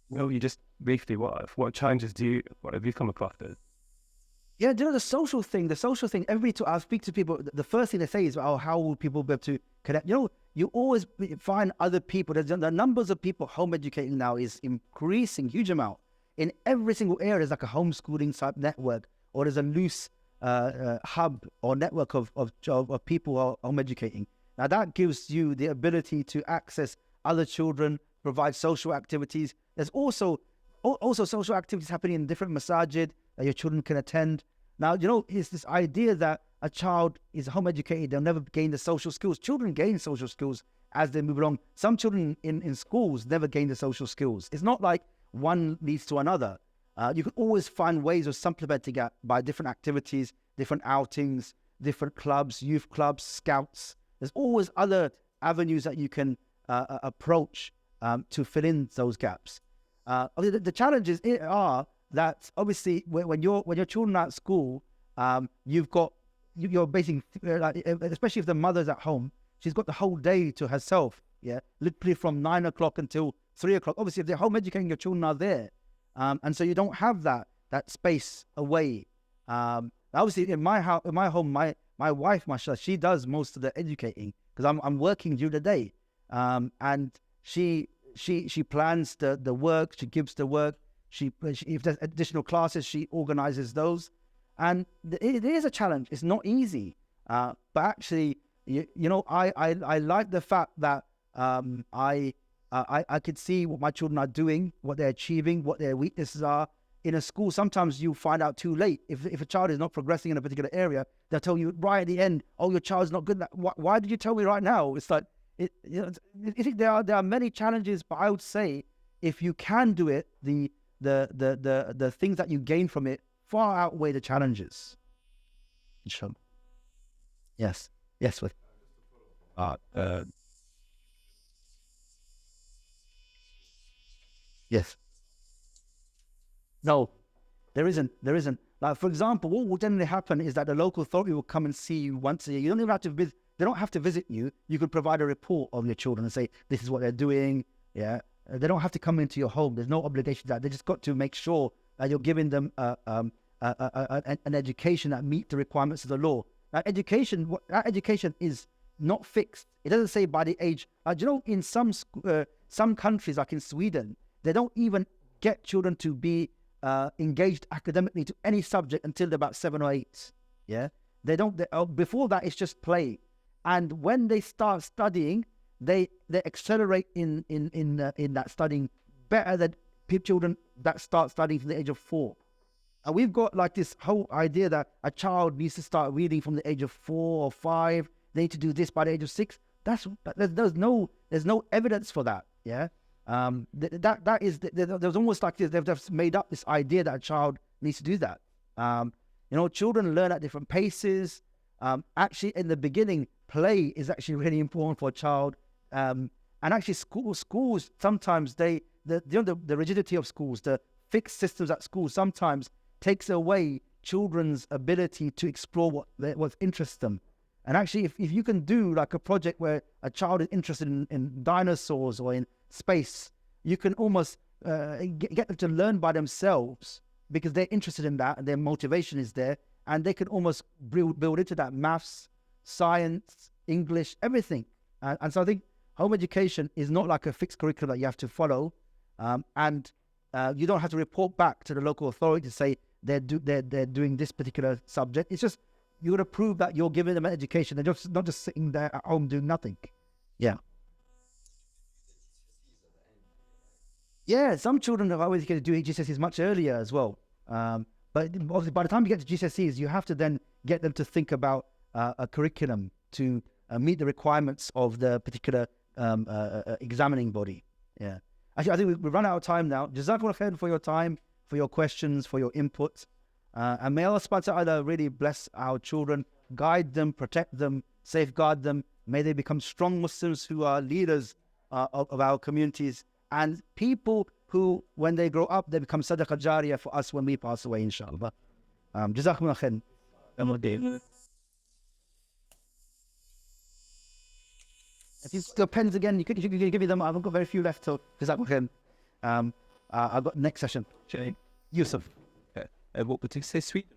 Well, you just briefly, what challenges what have you come across? Yeah, the social thing, every time I speak to people, the first thing they say is, how will people be able to connect? You always find other people. The numbers of people home educating now is increasing huge amount. In every single area, there's like a homeschooling type network, or there's a loose hub or network of people who are home educating. Now that gives you the ability to access other children, provide social activities. There's also social activities happening in different masajid that your children can attend. Now, it's this idea that a child is home educated, they'll never gain the social skills. Children gain social skills as they move along. Some children in schools never gain the social skills. It's not like one leads to another. You can always find ways of supplementing it by different activities, different outings, different clubs, youth clubs, scouts. There's always other avenues that you can approach to fill in those gaps. The challenges are that obviously when your children are at school, you're basically especially if the mother's at home, she's got the whole day to herself. Yeah, literally from 9 o'clock until 3 o'clock. Obviously, if they're home educating, your children are there, and so you don't have that space away. Obviously, in my home, my wife, mashallah, she does most of the educating because I'm working during the day, and she plans the work, she gives the work, if there's additional classes, she organizes those, and it is a challenge. It's not easy, but actually, I like the fact that I could see what my children are doing, what they're achieving, what their weaknesses are. In a school, sometimes you find out too late. If a child is not progressing in a particular area, they'll tell you right at the end, "Oh, your child's not good." Why did you tell me right now? It's like there are many challenges, but I would say if you can do it, the things that you gain from it far outweigh the challenges. Yes. Yes. No, there isn't. Like, for example, what will generally happen is that the local authority will come and see you once a year. You don't even have to visit. They don't have to visit you. You could provide a report of your children and say, this is what they're doing. Yeah. They don't have to come into your home. There's no obligation to that. They just got to make sure that you're giving them an education that meets the requirements of the law. That education is not fixed. It doesn't say by the age. In some countries, like in Sweden, they don't even get children to be engaged academically to any subject until they're about 7 or 8. Yeah, they don't. Before that, it's just play. And when they start studying, they accelerate in that studying better than children that start studying from the age of 4. And we've got like this whole idea that a child needs to start reading from the age of 4 or 5. They need to do this by the age of 6. There's no evidence for that. Yeah. There's almost like this, they've just made up this idea that a child needs to do that. Children learn at different paces. Actually, in the beginning, play is actually really important for a child. And actually, schools sometimes the rigidity of schools, the fixed systems at school sometimes takes away children's ability to explore what interests them. And actually, if you can do like a project where a child is interested in dinosaurs or in space, you can almost get them to learn by themselves because they're interested in that and their motivation is there, and they can almost build into that maths, science, English, everything. And so I think home education is not like a fixed curriculum that you have to follow, and you don't have to report back to the local authority to say they're doing this particular subject. It's just you got to prove that you're giving them an education. They're just not just sitting there at home doing nothing. Yeah. Yeah, some children are always going to do GCSEs much earlier as well. But obviously, by the time you get to GCSEs, you have to then get them to think about a curriculum to meet the requirements of the particular examining body. Yeah. Actually, I think we've run out of time now. Jazakallah khair for your time, for your questions, for your input. And may Allah subhanahu wa ta'ala really bless our children, guide them, protect them, safeguard them. May they become strong Muslims who are leaders of our communities, and people who, when they grow up, they become sadaqah jariyah for us when we pass away, inshallah. Jazakumullah khair. If you've got pens again, you can give me them. I've got very few left, so Jazakumullah khair. I've got next session. Yousef. What would you say, Sweden?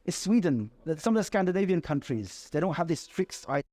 It's Sweden. Some of the Scandinavian countries, they don't have this strict